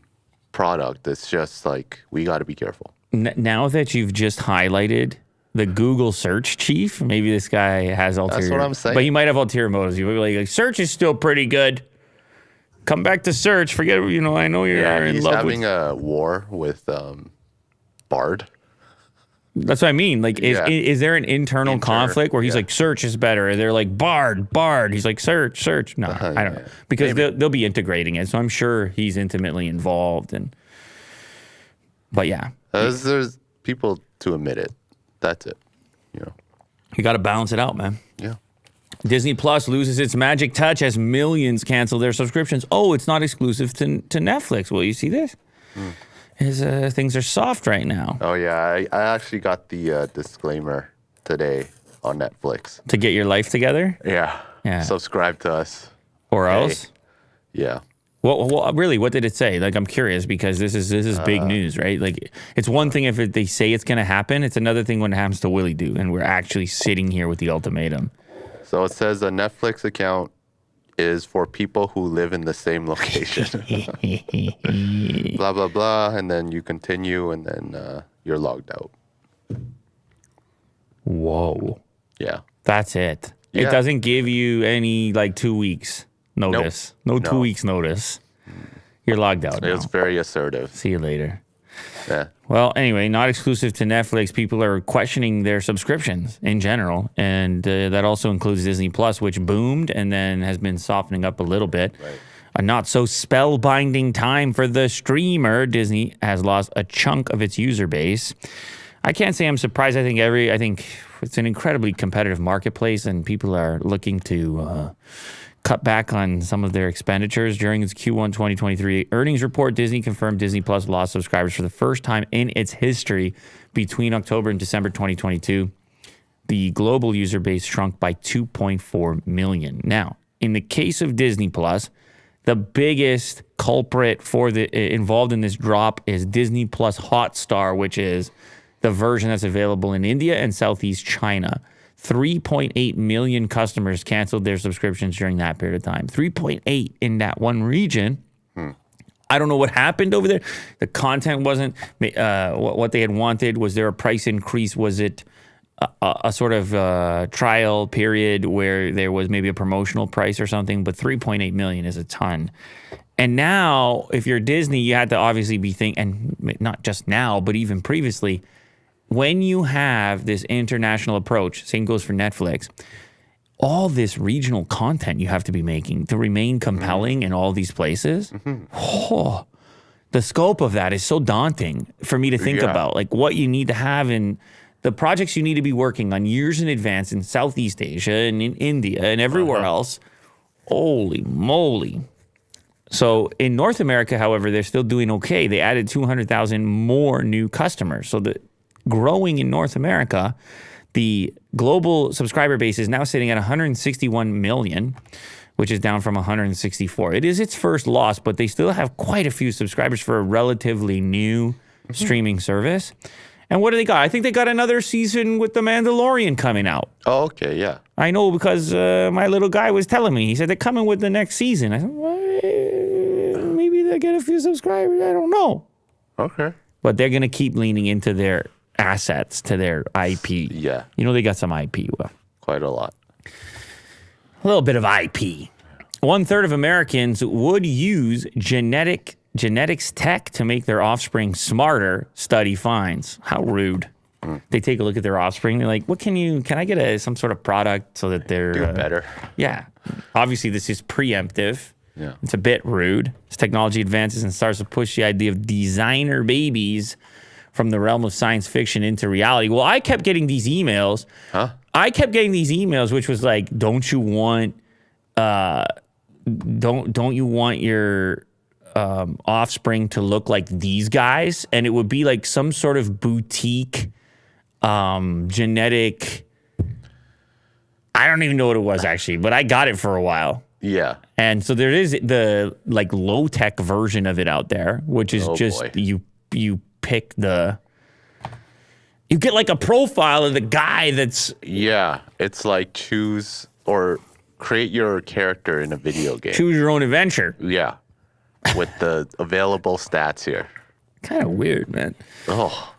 product, it's just we got to be careful. Now that you've just highlighted the Google search chief, maybe this guy has ulterior. That's what I'm saying. But he might have ulterior motives. You would be like, search is still pretty good. Come back to search. Forget, I know you're in love with. He's having a war with Bard. That's what I mean. Like, Yeah. is there an internal conflict where he's yeah. like, search is better? They're like, Bard. He's like, search. No, I don't know. Because they'll be integrating it. So I'm sure he's intimately involved. But yeah. There's people to admit it. That's it. You know. You got to balance it out, man. Yeah. Disney Plus loses its magic touch as millions cancel their subscriptions. Oh, it's not exclusive to Netflix. Well, you see this? Things are soft right now. Oh yeah, I actually got the disclaimer today on Netflix. To get your life together? Yeah. Subscribe to us. Or else? Yeah. Well, really, what did it say? Like, I'm curious because this is big news, right? Like, it's one thing if they say it's going to happen. It's another thing when it happens to Willie Doo, and we're actually sitting here with the ultimatum. So it says a Netflix account is for people who live in the same location. Blah, blah, blah. And then you continue, and then you're logged out. Whoa. Yeah. That's it. It Yeah. doesn't give you any, like, 2 weeks notice. Nope. No 2 weeks notice. You're logged out It was now. very assertive. See you later. Yeah. Well, anyway, not exclusive to Netflix. People are questioning their subscriptions in general, and that also includes Disney Plus, which boomed and then has been softening up a little bit. Right. A not so spellbinding time for the streamer. Disney has lost a chunk of its user base. I can't say I'm surprised. I think it's an incredibly competitive marketplace, and people are looking to cut back on some of their expenditures. During its Q1 2023 earnings report, Disney confirmed Disney Plus lost subscribers for the first time in its history between October and December 2022. The global user base shrunk by 2.4 million. Now, in the case of Disney Plus, the biggest culprit for involved in this drop is Disney Plus Hotstar, which is the version that's available in India and Southeast China. 3.8 million customers canceled their subscriptions during that period of time. 3.8 in that one region. I don't know what happened over there. The content wasn't what they had wanted. Was there a price increase? Was it a sort of trial period where there was maybe a promotional price or something? But 3.8 million is a ton. And now, if you're Disney, you had to obviously be thinking, and not just now, but even previously, when you have this international approach, same goes for Netflix, all this regional content you have to be making to remain compelling in all these places. Oh, the scope of that is so daunting for me to think about. Like what you need to have in the projects you need to be working on years in advance in Southeast Asia and in India and everywhere else. Holy moly. So in North America, however, they're still doing okay. They added 200,000 more new customers. So growing in North America, the global subscriber base is now sitting at 161 million, which is down from 164. It is its first loss, but they still have quite a few subscribers for a relatively new streaming service. And what do they got? I think they got another season with The Mandalorian coming out. Oh, okay, yeah. I know because my little guy was telling me. He said they're coming with the next season. I said, well, maybe they'll get a few subscribers. I don't know. Okay. But they're going to keep leaning into their assets, to their IP. Yeah. You know, they got some IP. Well, Quite a lot. a little bit of IP. 1/3 of Americans would use genetics tech to make their offspring smarter, study finds. How rude. They take a look at their offspring. They're like, can I get some sort of product so that they're... Do better. Yeah. Obviously, this is preemptive. Yeah. It's a bit rude. As technology advances and starts to push the idea of designer babies from the realm of science fiction into reality. Well, I kept getting these emails. Huh? I kept getting these emails, which was like, don't you want your offspring to look like these guys? And it would be like some sort of boutique genetic. I don't even know what it was actually, but I got it for a while. Yeah. And so there is the like low tech version of it out there, which is you pick you get like a profile of the guy that's... Yeah. It's like choose or create your character in a video game. Choose your own adventure. Yeah. With the available stats here. Kind of weird, man. Oh.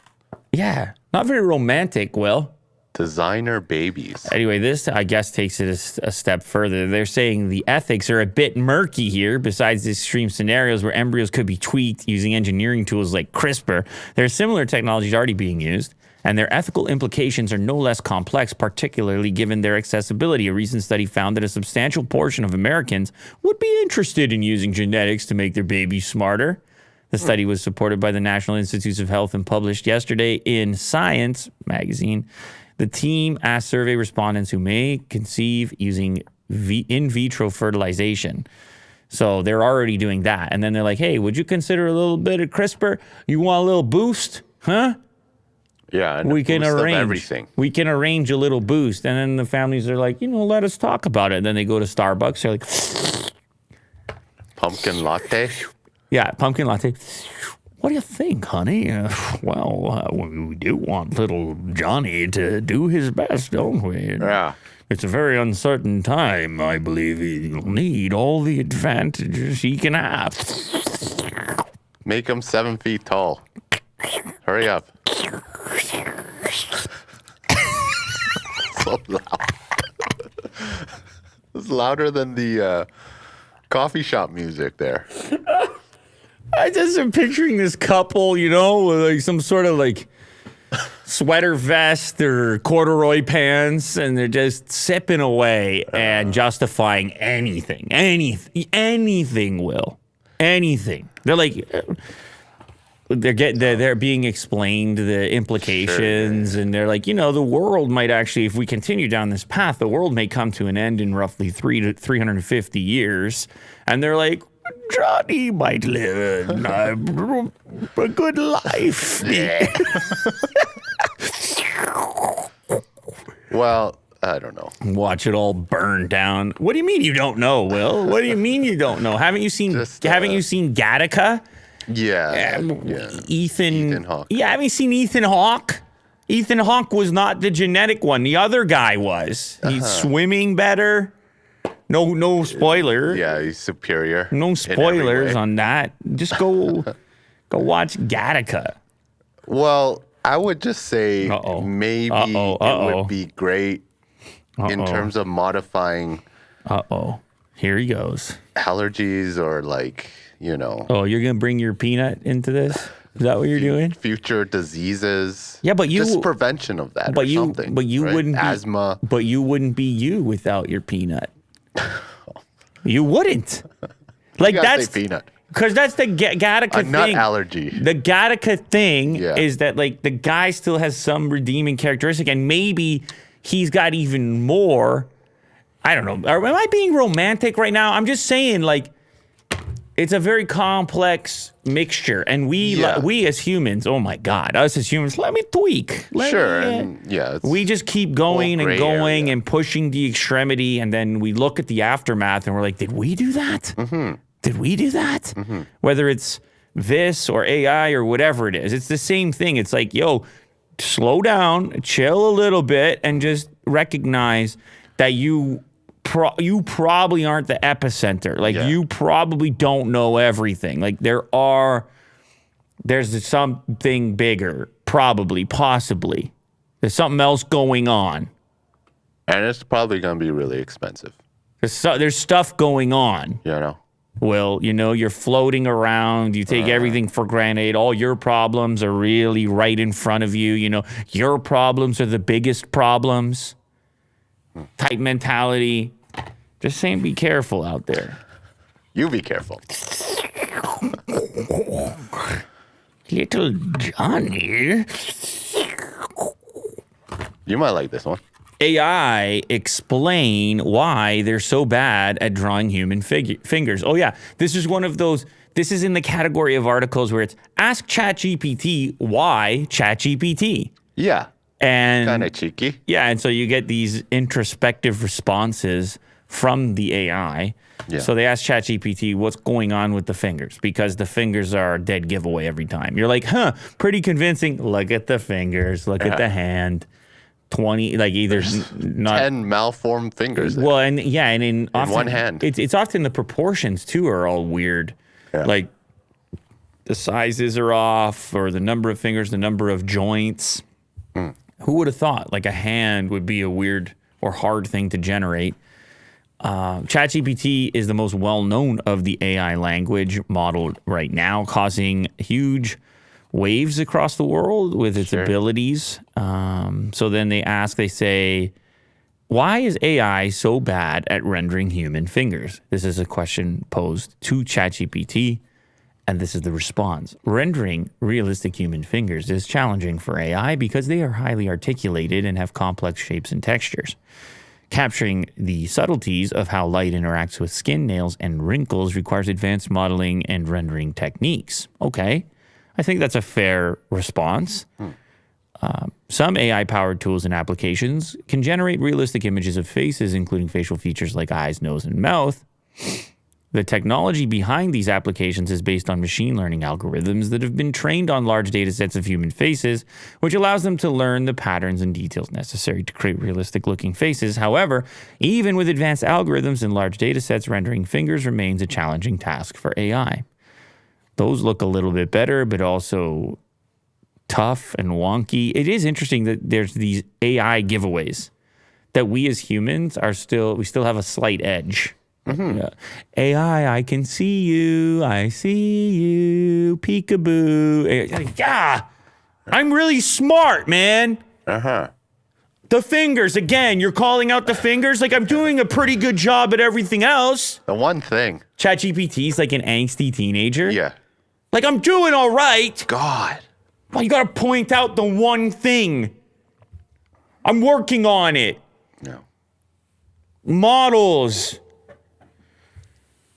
Yeah. Not very romantic, Will. Designer babies. Anyway, this, I guess, takes it a step further. They're saying the ethics are a bit murky here. Besides the extreme scenarios where embryos could be tweaked using engineering tools like CRISPR, there are similar technologies already being used, and their ethical implications are no less complex, particularly given their accessibility. A recent study found that a substantial portion of Americans would be interested in using genetics to make their babies smarter. The study was supported by the National Institutes of Health and published yesterday in Science magazine. The team asked survey respondents who may conceive using in vitro fertilization. So they're already doing that. And then they're like, hey, would you consider a little bit of CRISPR? You want a little boost? Huh? Yeah, and we can arrange everything. We can arrange a little boost. And then the families are like, let us talk about it. And then they go to Starbucks. They're like, pumpkin latte. Yeah, pumpkin latte. What do you think, honey? We do want little Johnny to do his best, don't we? Yeah. It's a very uncertain time. I believe he'll need all the advantages he can have. Make him 7 feet tall. Hurry up. So loud. It's louder than the coffee shop music there. I just am picturing this couple, with like some sort of like sweater vest or corduroy pants, and they're just sipping away and justifying anything, Will. Anything. They're like, they're being explained the implications, sure. And they're like, the world might actually, if we continue down this path, the world may come to an end in roughly 350 years. And they're like, Johnny might live a good life. Well, I don't know. Watch it all burn down. What do you mean you don't know, Will? What do you mean you don't know? Haven't you seen Gattaca? Yeah. Ethan Hawke. Yeah, haven't you seen Ethan Hawke? Ethan Hawke was not the genetic one. The other guy was. He's swimming better. No spoiler. Yeah, he's superior. No spoilers on that. Just go watch Gattaca. Well, I would just say maybe it would be great in terms of modifying. Here he goes. Allergies or like, Oh, you're gonna bring your peanut into this? Is that what you're doing? Future diseases. Yeah, but just prevention of that. But you right? wouldn't asthma. But you wouldn't be you without your peanut. You wouldn't. Like that's peanut. Because that's the Gattaca thing. Nut allergy. The Gattaca thing is that like the guy still has some redeeming characteristic, and maybe he's got even more. I don't know. Am I being romantic right now? I'm just saying, like, it's a very complex mixture, and we as humans, oh my God, us as humans, let me tweak. We just keep going and going and pushing the extremity, and then we look at the aftermath, and we're like, did we do that? Mm-hmm. Did we do that? Mm-hmm. Whether it's this or AI or whatever it is, it's the same thing. It's like, yo, slow down, chill a little bit, and just recognize that you probably aren't the epicenter. Like, you probably don't know everything. Like, there's something bigger, probably, possibly. There's something else going on. And it's probably going to be really expensive. There's stuff going on. Well, you're floating around. You take everything for granted. All your problems are really right in front of you. Your problems are the biggest problems. Type mentality. Just saying, be careful out there. You be careful. Little Johnny. You might like this one. AI explain why they're so bad at drawing human fingers. Oh, yeah. This is one of those. This is in the category of articles where it's ask ChatGPT why ChatGPT. Yeah. And kind of cheeky. Yeah. And so you get these introspective responses from the AI. Yeah. So they ask ChatGPT what's going on with the fingers, because the fingers are a dead giveaway every time. You're like, pretty convincing. Look at the fingers. Look at the hand. 20, like either not 10 malformed fingers there. Well, and in often, one hand. It's often the proportions too are all weird. Yeah. Like the sizes are off, or the number of fingers, the number of joints. Who would have thought like a hand would be a weird or hard thing to generate? ChatGPT is the most well-known of the AI language model right now, causing huge waves across the world with its abilities. So then they say, why is AI so bad at rendering human fingers? This is a question posed to ChatGPT, and this is the response. Rendering realistic human fingers is challenging for AI because they are highly articulated and have complex shapes and textures. Capturing the subtleties of how light interacts with skin, nails, and wrinkles requires advanced modeling and rendering techniques. Okay, I think that's a fair response. Some AI-powered tools and applications can generate realistic images of faces, including facial features like eyes, nose, and mouth. The technology behind these applications is based on machine learning algorithms that have been trained on large data sets of human faces, which allows them to learn the patterns and details necessary to create realistic-looking faces. However, even with advanced algorithms and large data sets, rendering fingers remains a challenging task for AI. Those look a little bit better, but also tough and wonky. It is interesting that there's these AI giveaways that we as humans we still have a slight edge. Yeah. AI, I can see you. I see you. Peekaboo. Yeah, I'm really smart, man. The fingers, again, you're calling out the fingers? Like, I'm doing a pretty good job at everything else. The one thing. ChatGPT's like an angsty teenager. Yeah. Like, I'm doing all right. God. Well, you gotta point out the one thing. I'm working on it. No. Models.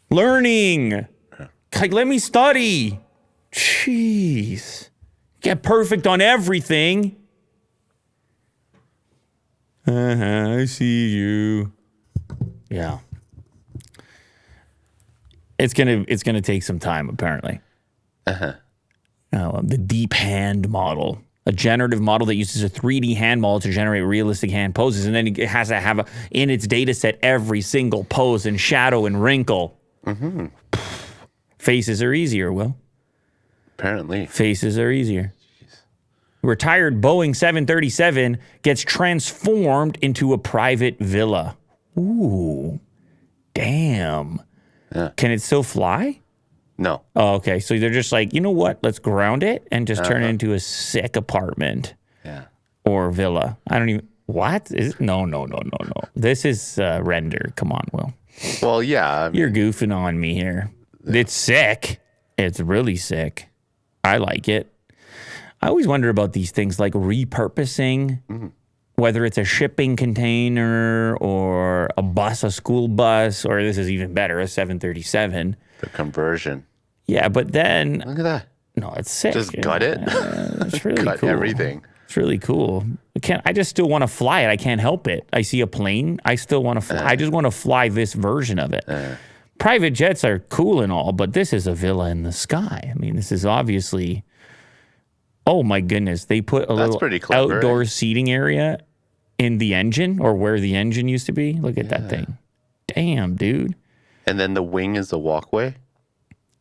Learning. Like, let me study. Jeez. Get perfect on everything. I see you. Yeah. It's gonna take some time, apparently. The deep hand model. A generative model that uses a 3D hand model to generate realistic hand poses, and then it has to have in its data set every single pose and shadow and wrinkle. Faces are easier, Will. Apparently. Faces are easier. Retired Boeing 737 gets transformed into a private villa. Ooh. Damn. Yeah. Can it still fly? No. Oh, okay. So they're just like, you know what? Let's ground it and just turn it into a sick apartment. Yeah. Or villa. I don't even... What? No. This is render. Come on, Will. Well, yeah. I mean, You're goofing on me here. It's sick. It's really sick. I like it. I always wonder about these things like repurposing, whether it's a shipping container or a bus, a school bus, or this is even better, a 737. the conversion. Yeah, but then... Look at that. No, it's sick. Just gut it. It's really Cut cool. everything. It's really cool. I just still want to fly it. I can't help it. I see a plane. I still want to fly. I just want to fly this version of it. Private jets are cool and all, but this is a villa in the sky. I mean, this is obviously... Oh, my goodness. They put a little pretty clever, outdoor seating area in the engine or where the engine used to be. Look at that thing. Damn, dude. And then the wing is the walkway?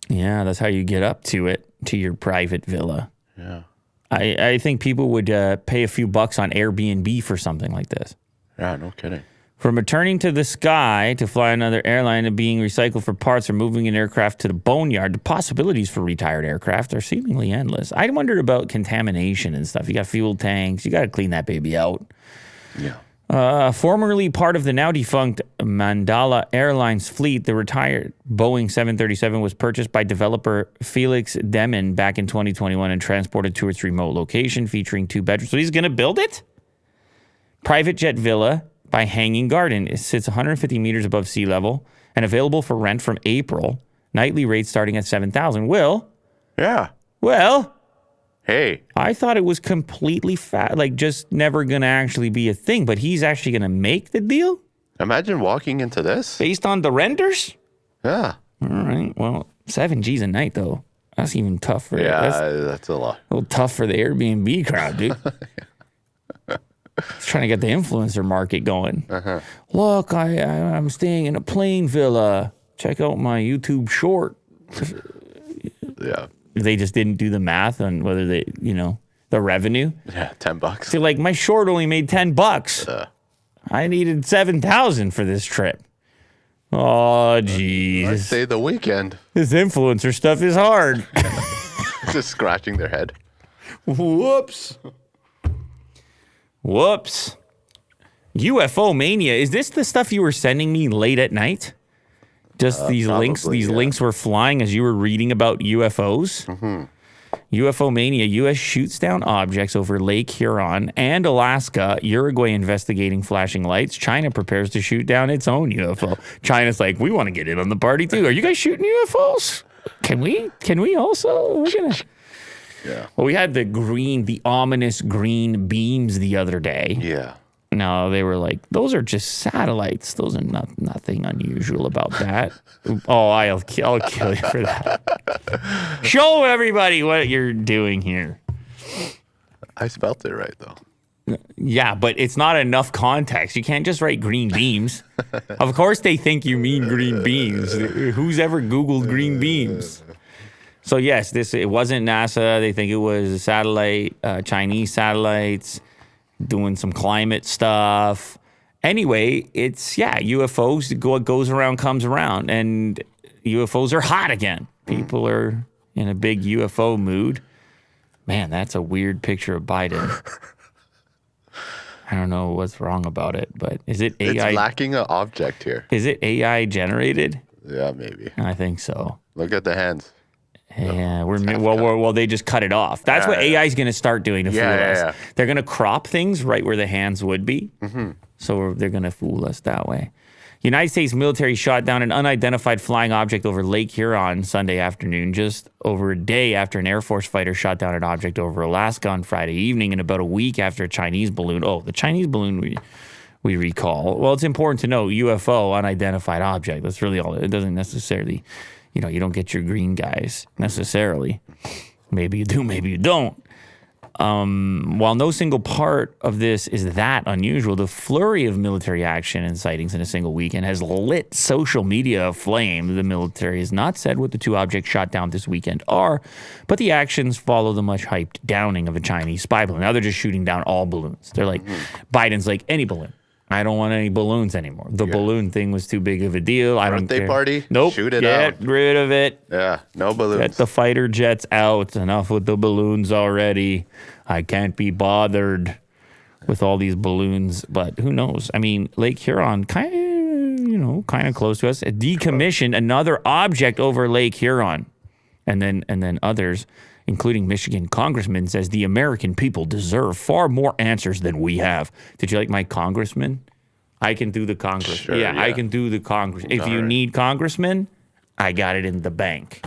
Yeah, that's how you get up to it, to your private villa. Yeah. I think people would pay a few bucks on Airbnb for something like this. Yeah, no kidding. From returning to the sky to fly another airline to being recycled for parts or moving an aircraft to the boneyard, the possibilities for retired aircraft are seemingly endless. I wondered about contamination and stuff. You got fuel tanks. You got to clean that baby out. Yeah. Formerly part of the now defunct Mandala Airlines fleet, the retired Boeing 737 was purchased by developer Felix Demon back in 2021 and transported to its remote location featuring 2 bedrooms. So he's going to build it? Private jet villa by Hanging Garden. It sits 150 meters above sea level and available for rent from April. Nightly rates starting at $7,000. Will? Yeah. Well... Hey. I thought it was completely just never going to actually be a thing, but he's actually going to make the deal? Imagine walking into this. Based on the renders? Yeah. All right. Well, 7 G's a night, though. That's even tough for that's a lot. A little tough for the Airbnb crowd, dude. He's trying to get the influencer market going. Look, I'm staying in a plane villa. Check out my YouTube short. Yeah. They just didn't do the math on whether the revenue. Yeah, $10. So like my short only made $10. I needed 7,000 for this trip. Oh, jeez. I'd say the weekend. This influencer stuff is hard. Just scratching their head. Whoops. Whoops. UFO mania. Is this the stuff you were sending me late at night? Just these links. These links were flying as you were reading about UFOs. Mm-hmm. UFO mania. U.S. shoots down objects over Lake Huron and Alaska. Uruguay investigating flashing lights. China prepares to shoot down its own UFO. China's like, we want to get in on the party too. Are you guys shooting UFOs? Can we also? We're gonna. Yeah. Well, we had the ominous green beams the other day. Yeah. No, they were like, those are just satellites. Those are nothing unusual about that. Oh, I'll kill you for that. Show everybody what you're doing here. I spelt it right, though. Yeah, but it's not enough context. You can't just write green beams. Of course they think you mean green beams. Who's ever Googled green beams? So yes, it wasn't NASA. They think it was a satellite, Chinese satellites doing some climate stuff. Anyway, it's UFOs. What goes around comes around, and UFOs are hot again. People are in a big UFO mood. Man, that's a weird picture of Biden. I don't know what's wrong about it, but is it AI? It's lacking an object here. Is it AI generated? Yeah, maybe. I think so. Look at the hands. Yeah, well, they just cut it off. That's what AI is going to start doing to fool us. Yeah. They're going to crop things right where the hands would be. Mm-hmm. So they're going to fool us that way. United States military shot down an unidentified flying object over Lake Huron Sunday afternoon, just over a day after an Air Force fighter shot down an object over Alaska on Friday evening, and about a week after a Chinese balloon. Oh, the Chinese balloon we recall. Well, it's important to know UFO, unidentified object. That's really all. It doesn't necessarily... you don't get your green guys necessarily. Maybe you do, maybe you don't. While no single part of this is that unusual, the flurry of military action and sightings in a single weekend has lit social media aflame. The military has not said what the two objects shot down this weekend are, but the actions follow the much hyped downing of a Chinese spy balloon. Now they're just shooting down all balloons. They're like, Biden's like, any balloon. I don't want any balloons anymore. The balloon thing was too big of a deal. I don't care. Birthday party? Nope. Shoot it out. Get rid of it. Yeah, no balloons. Get the fighter jets out. Enough with the balloons already. I can't be bothered with all these balloons. But who knows? I mean, Lake Huron, kind of close to us. Decommissioned another object over Lake Huron, and then others, including Michigan congressman, says the American people deserve far more answers than we have. Did you like my congressman? I can do the Congress. Sure, yeah, I can do the Congress. If you need congressman, I got it in the bank.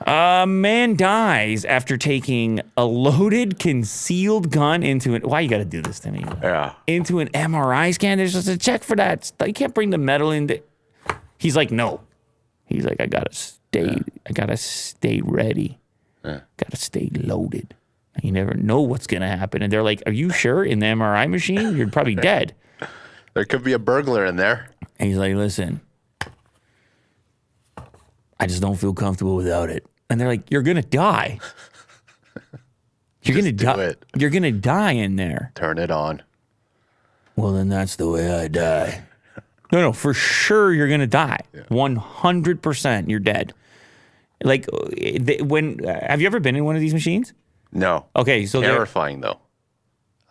A man dies after taking a loaded concealed gun into an... Why you got to do this to me? Yeah. Into an MRI scan. There's just a check for that. You can't bring the metal in. He's like, no. He's like, I got to stay ready. Yeah. Got to stay loaded. You never know what's going to happen. And they're like, are you sure in the MRI machine? You're probably dead. There could be a burglar in there. And he's like, listen, I just don't feel comfortable without it. And they're like, you're going to die. You're going to die. You're going to die in there. Turn it on. Well, then that's the way I die. No, for sure you're going to die. Yeah. 100% you're dead. Like, have you ever been in one of these machines? No. Okay, so terrifying though.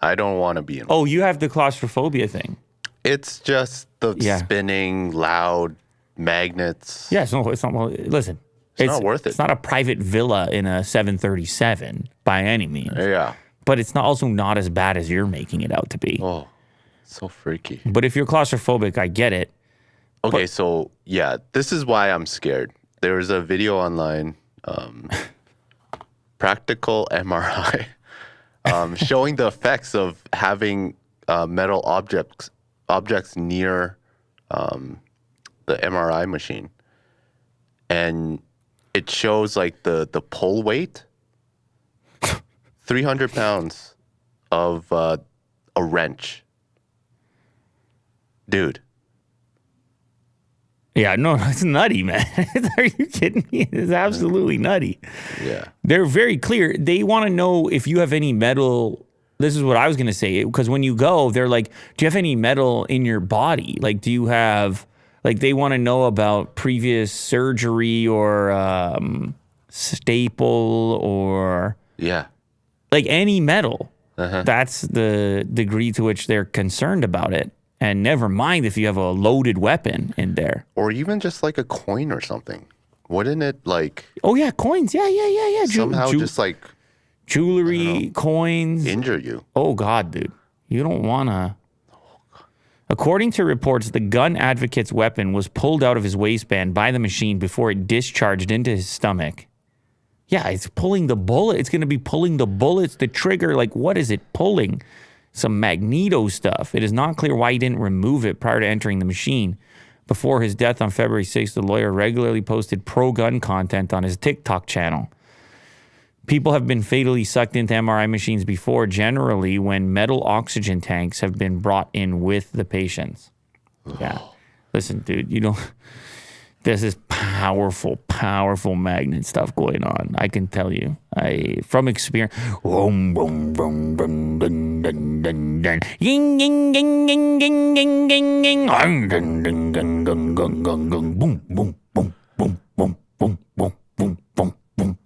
I don't want to be in one. Oh, you have the claustrophobia thing. It's just the spinning, loud magnets. Yeah, it's not. Well, listen, it's not worth it. It's not a private villa in a 737 by any means. Yeah. But it's also not as bad as you're making it out to be. Oh, so freaky. But if you're claustrophobic, I get it. Okay, so yeah, this is why I'm scared. There was a video online, practical MRI, showing the effects of having metal objects near the MRI machine, and it shows like the pull weight, 300 pounds of a wrench, dude. Yeah, no, it's nutty, man. Are you kidding me? It's absolutely nutty. Yeah. They're very clear. They want to know if you have any metal. This is what I was going to say. Because when you go, they're like, do you have any metal in your body? Like, do you have, like, they want to know about previous surgery or staple or. Yeah. Like any metal. That's the degree to which they're concerned about it. And never mind if you have a loaded weapon in there. Or even just like a coin or something. Wouldn't it like... Oh, yeah, coins. Yeah. Somehow just like... Jewelry, coins. Injure you. Oh, God, dude. You don't want to... According to reports, the gun advocate's weapon was pulled out of his waistband by the machine before it discharged into his stomach. Yeah, it's pulling the bullet. It's going to be pulling the bullets, the trigger. Like, what is it pulling? Some magneto stuff. It is not clear why he didn't remove it prior to entering the machine. Before his death on February 6th, the lawyer regularly posted pro-gun content on his TikTok channel. People have been fatally sucked into MRI machines before, generally when metal oxygen tanks have been brought in with the patients. Yeah. Listen, dude, you don't... This is powerful magnet stuff going on. I can tell you. From experience.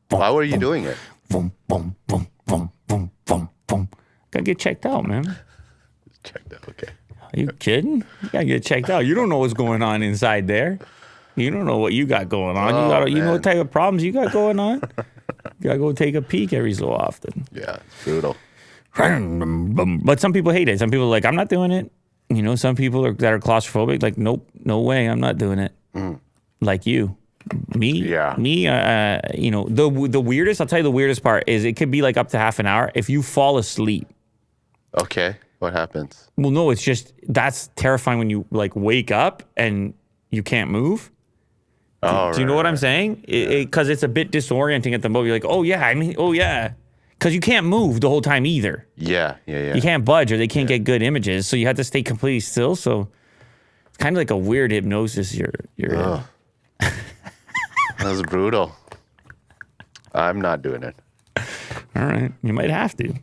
Why were you doing it? Gotta get checked out, man. Checked out, okay. Are you kidding? You gotta get checked out. You don't know what's going on inside there. You don't know what you got going on. You know what type of problems you got going on. You gotta go take a peek every so often. Yeah, it's brutal. But some people hate it. Some people are like, I'm not doing it. You know, some people that are claustrophobic, like, nope, no way, I'm not doing it. Like you. Me? Yeah. Me, you know, the weirdest, I'll tell you the weirdest part is it could be like up to half an hour. If you fall asleep. Okay, what happens? Well, no, it's just, that's terrifying when you like wake up and you can't move. Do you know what I'm saying? Because it's a bit disorienting at the moment. You're like, oh yeah. Because you can't move the whole time either. Yeah. You can't budge or they can't get good images. So you have to stay completely still. So it's kind of like a weird hypnosis you're in. That was brutal. I'm not doing it. All right. You might have to.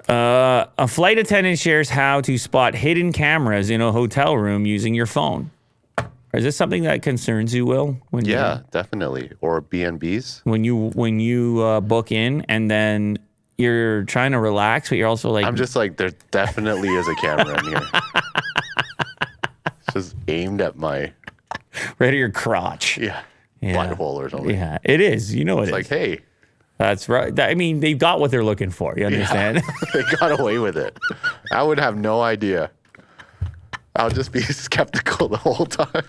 A flight attendant shares how to spot hidden cameras in a hotel room using your phone. Is this something that concerns you, Will? Definitely. Or B&Bs. When you book in and then you're trying to relax, but you're also like... I'm just like, there definitely is a camera in here. It's just aimed at my... Right at your crotch. Yeah. Butthole or something. Yeah, it is. You know it is. It's like, hey. That's right. I mean, they got what they're looking for. You understand? Yeah, they got away with it. I would have no idea. I'll just be skeptical the whole time.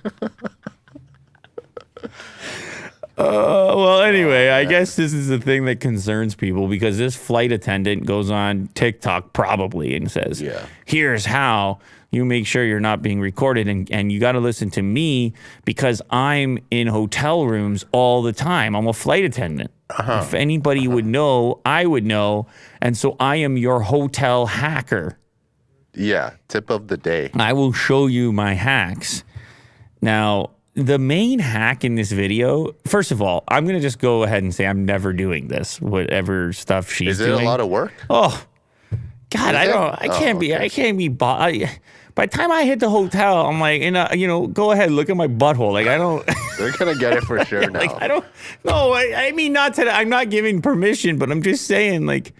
Well, anyway, I guess this is the thing that concerns people because this flight attendant goes on TikTok probably and says, here's how you make sure you're not being recorded. And you got to listen to me because I'm in hotel rooms all the time. I'm a flight attendant. If anybody would know, I would know. And so I am your hotel hacker. Yeah, tip of the day. I will show you my hacks. Now, the main hack in this video, first of all, I'm going to just go ahead and say I'm never doing this, whatever stuff she's doing. Is it a lot of work? Oh, God, I can't be, by the time I hit the hotel, I'm like, go ahead, look at my butthole. Like, I don't. They're going to get it for sure now. Like, I mean, not today. I'm not giving permission, but I'm just saying, like,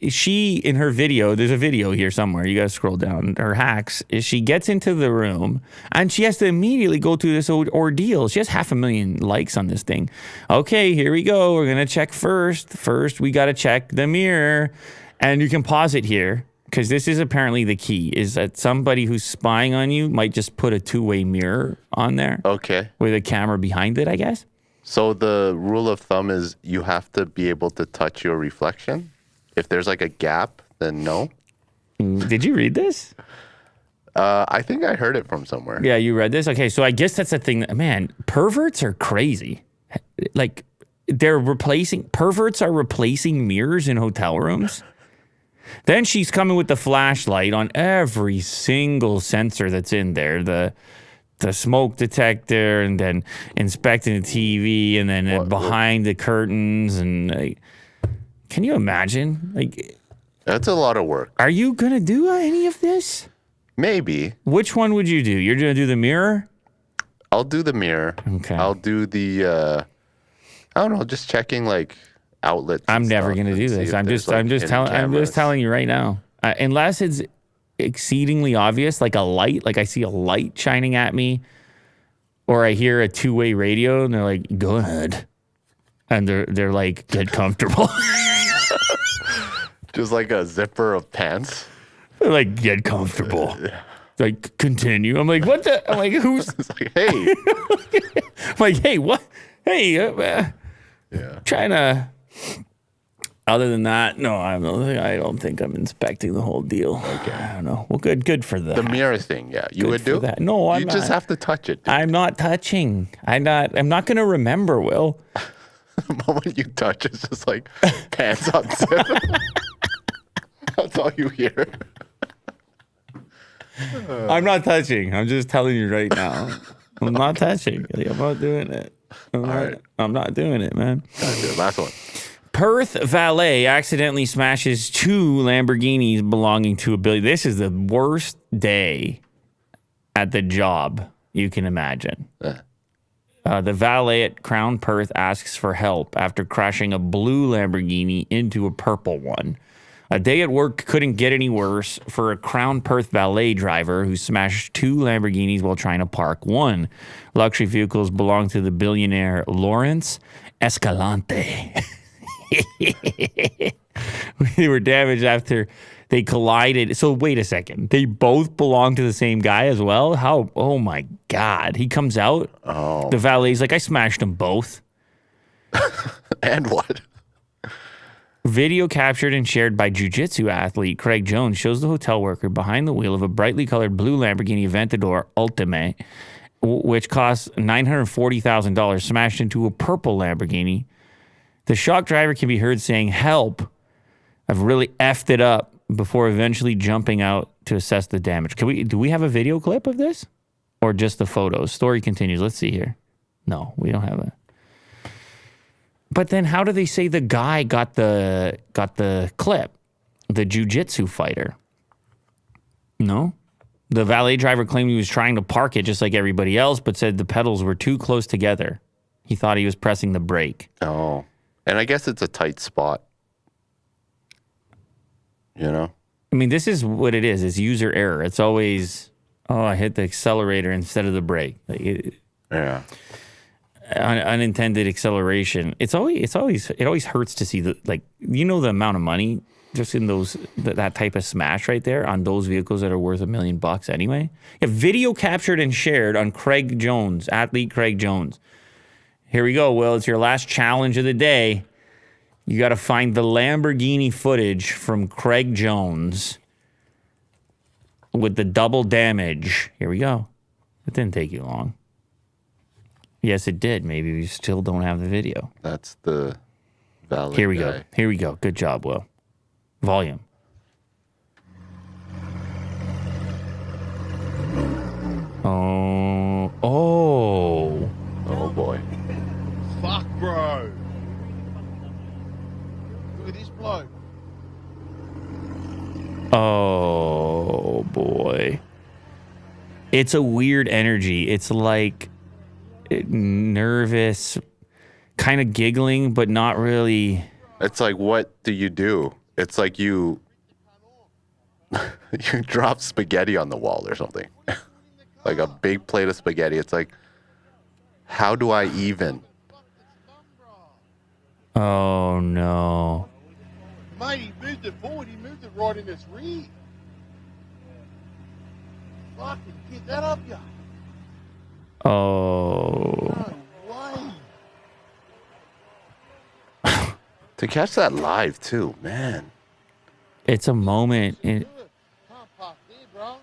she, in her video, there's a video here somewhere, you gotta scroll down, her hacks, is she gets into the room and she has to immediately go through this ordeal. She has 500,000 likes on this thing. Okay, here we go. We're gonna check first. First, we gotta check the mirror. And you can pause it here, because this is apparently the key, is that somebody who's spying on you might just put a two-way mirror on there. Okay. With a camera behind it, I guess. So the rule of thumb is you have to be able to touch your reflection. If there's like a gap, then no. Did you read this? I think I heard it from somewhere. Yeah, you read this? Okay, so I guess that's the thing. Man, perverts are crazy. Like, perverts are replacing mirrors in hotel rooms. Then she's coming with the flashlight on every single sensor that's in there. The smoke detector, and then inspecting the TV, and then behind the curtains. And can you imagine? Like, That's a lot of work. are you going to do any of this? Maybe. Which one would you do? You're going to do the mirror? I'll do the mirror. Okay. I'll do the, I don't know, just checking like outlets. I'm never going to do this. I'm just telling you right now. Unless it's exceedingly obvious, like a light, like I see a light shining at me, or I hear a two-way radio and they're like, go ahead. And they're like, get comfortable. Just like a zipper of pants. They're like, get comfortable. Like, continue. I'm like, what the? I'm like, who's? It's like, hey. I'm like, hey, what? Hey, Yeah. trying to. Other than that, no, I don't think I'm inspecting the whole deal. Okay. I don't know. Well, good for that. The mirror thing, yeah. You Good would for do that. No, I'm You not. just have to touch it. Dude. I'm not touching. I'm not going to remember, Will. The moment you touch, it's just like pants on zip. That's all you hear. I'm not touching. I'm just telling you right now. I'm not touching. I'm not doing it. I'm not doing it, man. Okay, last one. Perth valet accidentally smashes 2 Lamborghinis belonging to a billionaire. This is the worst day at the job you can imagine. The valet at Crown Perth asks for help after crashing a blue Lamborghini into a purple one. A day at work couldn't get any worse for a Crown Perth valet driver who smashed 2 Lamborghinis while trying to park one. Luxury vehicles belong to the billionaire Lawrence Escalante. They were damaged after they collided. So wait a second. They both belong to the same guy as well? How? Oh my God. He comes out. Oh. The valet's like, I smashed them both. And what? Video captured and shared by jiu-jitsu athlete Craig Jones shows the hotel worker behind the wheel of a brightly colored blue Lamborghini Aventador Ultimate, which cost $940,000, smashed into a purple Lamborghini. The shocked driver can be heard saying, help, I've really effed it up, before eventually jumping out to assess the damage. Do we have a video clip of this? Or just the photos? Story continues. Let's see here. No, we don't have it. But then how do they say the guy got the clip? The jiu-jitsu fighter. No? The valet driver claimed he was trying to park it just like everybody else, but said the pedals were too close together. He thought he was pressing the brake. Oh. And I guess it's a tight spot. You know? I mean, this is what it is. It's user error. It's always, I hit the accelerator instead of the brake. Yeah. Unintended acceleration. It always hurts to see the amount of money just in that type of smash right there on those vehicles that are worth $1 million anyway. Yeah, video captured and shared on Craig Jones, athlete Craig Jones. Here we go, Will. It's your last challenge of the day. You got to find the Lamborghini footage from Craig Jones with the double damage. Here we go. It didn't take you long. Yes, it did. Maybe we still don't have the video. That's the valid Here we guy. go. Here we go. Good job, Will. Volume. Oh. Oh, boy. Fuck, bro. Look at this bloke. Oh, boy. It's a weird energy. It's like nervous, kind of giggling, but not really. It's like, what do you do? It's like you drop spaghetti on the wall or something. Like a big plate of spaghetti. It's like, how do I even? Oh, no. Mate, he moved it forward. He moved it right in its rear. Fucking get that up, ya. Oh. No way. To catch that live, too, man. It's a moment. Can't park there, bro.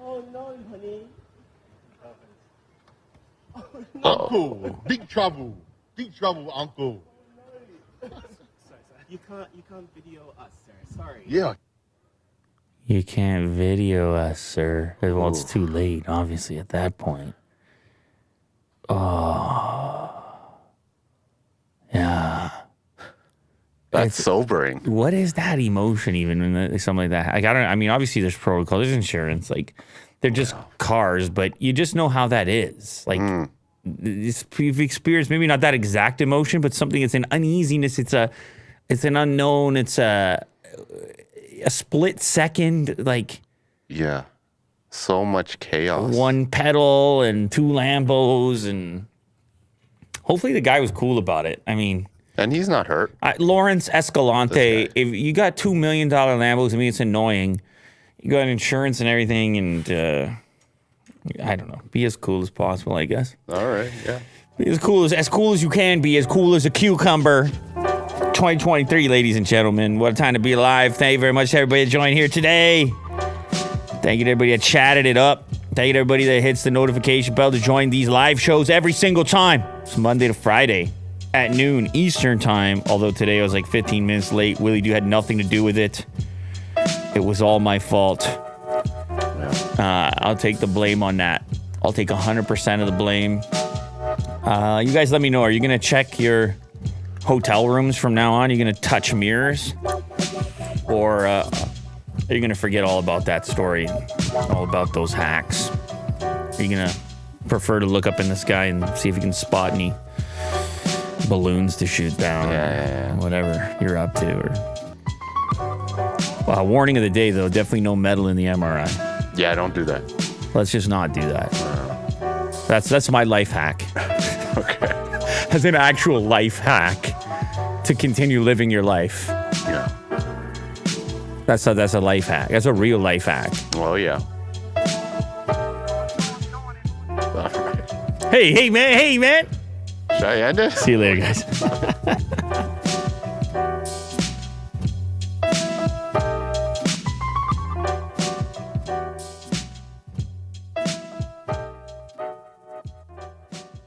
Oh no, honey. Uncle, big trouble. Big trouble, uncle. You can't video us, sir. Sorry. Yeah. You can't video us, sir. Well, it's too late, obviously, at that point. Oh. Yeah. That's sobering. What is that emotion even when something like that? Like, I mean, obviously there's protocol, there's insurance, like they're just cars, but you just know how that is. Like you've experienced maybe not that exact emotion, but something. It's an uneasiness. It's an unknown. It's a split second. Like Yeah. So much chaos. one pedal and two Lambos, and hopefully the guy was cool about it. I mean. And he's not hurt. Lawrence Escalante, if you got $2 million Lambos, I mean, it's annoying. You got insurance and everything, and I don't know. Be as cool as possible, I guess. All right, yeah. Be as cool as you can be, as cool as a cucumber. 2023, ladies and gentlemen. What a time to be alive. Thank you very much to everybody that joined here today. Thank you to everybody that chatted it up. Thank you to everybody that hits the notification bell to join these live shows every single time. It's Monday to Friday at noon Eastern time. Although today I was like 15 minutes late. Willie Doo had nothing to do with it. It was all my fault. I'll take the blame on that. I'll take 100% of the blame. You guys let me know. Are you going to check your hotel rooms from now on? Are you going to touch mirrors? Or are you going to forget all about that story? All about those hacks? Are you going to prefer to look up in the sky and see if you can spot any balloons to shoot down? Yeah. Whatever you're up to. Or warning of the day, though. Definitely no metal in the MRI. Yeah, don't do that. Let's just not do that. That's my life hack. Okay. As an actual life hack to continue living your life. Yeah. That's a life hack. That's a real life hack. Oh, yeah. All right. Hey, man. Should I end it? See you later, guys.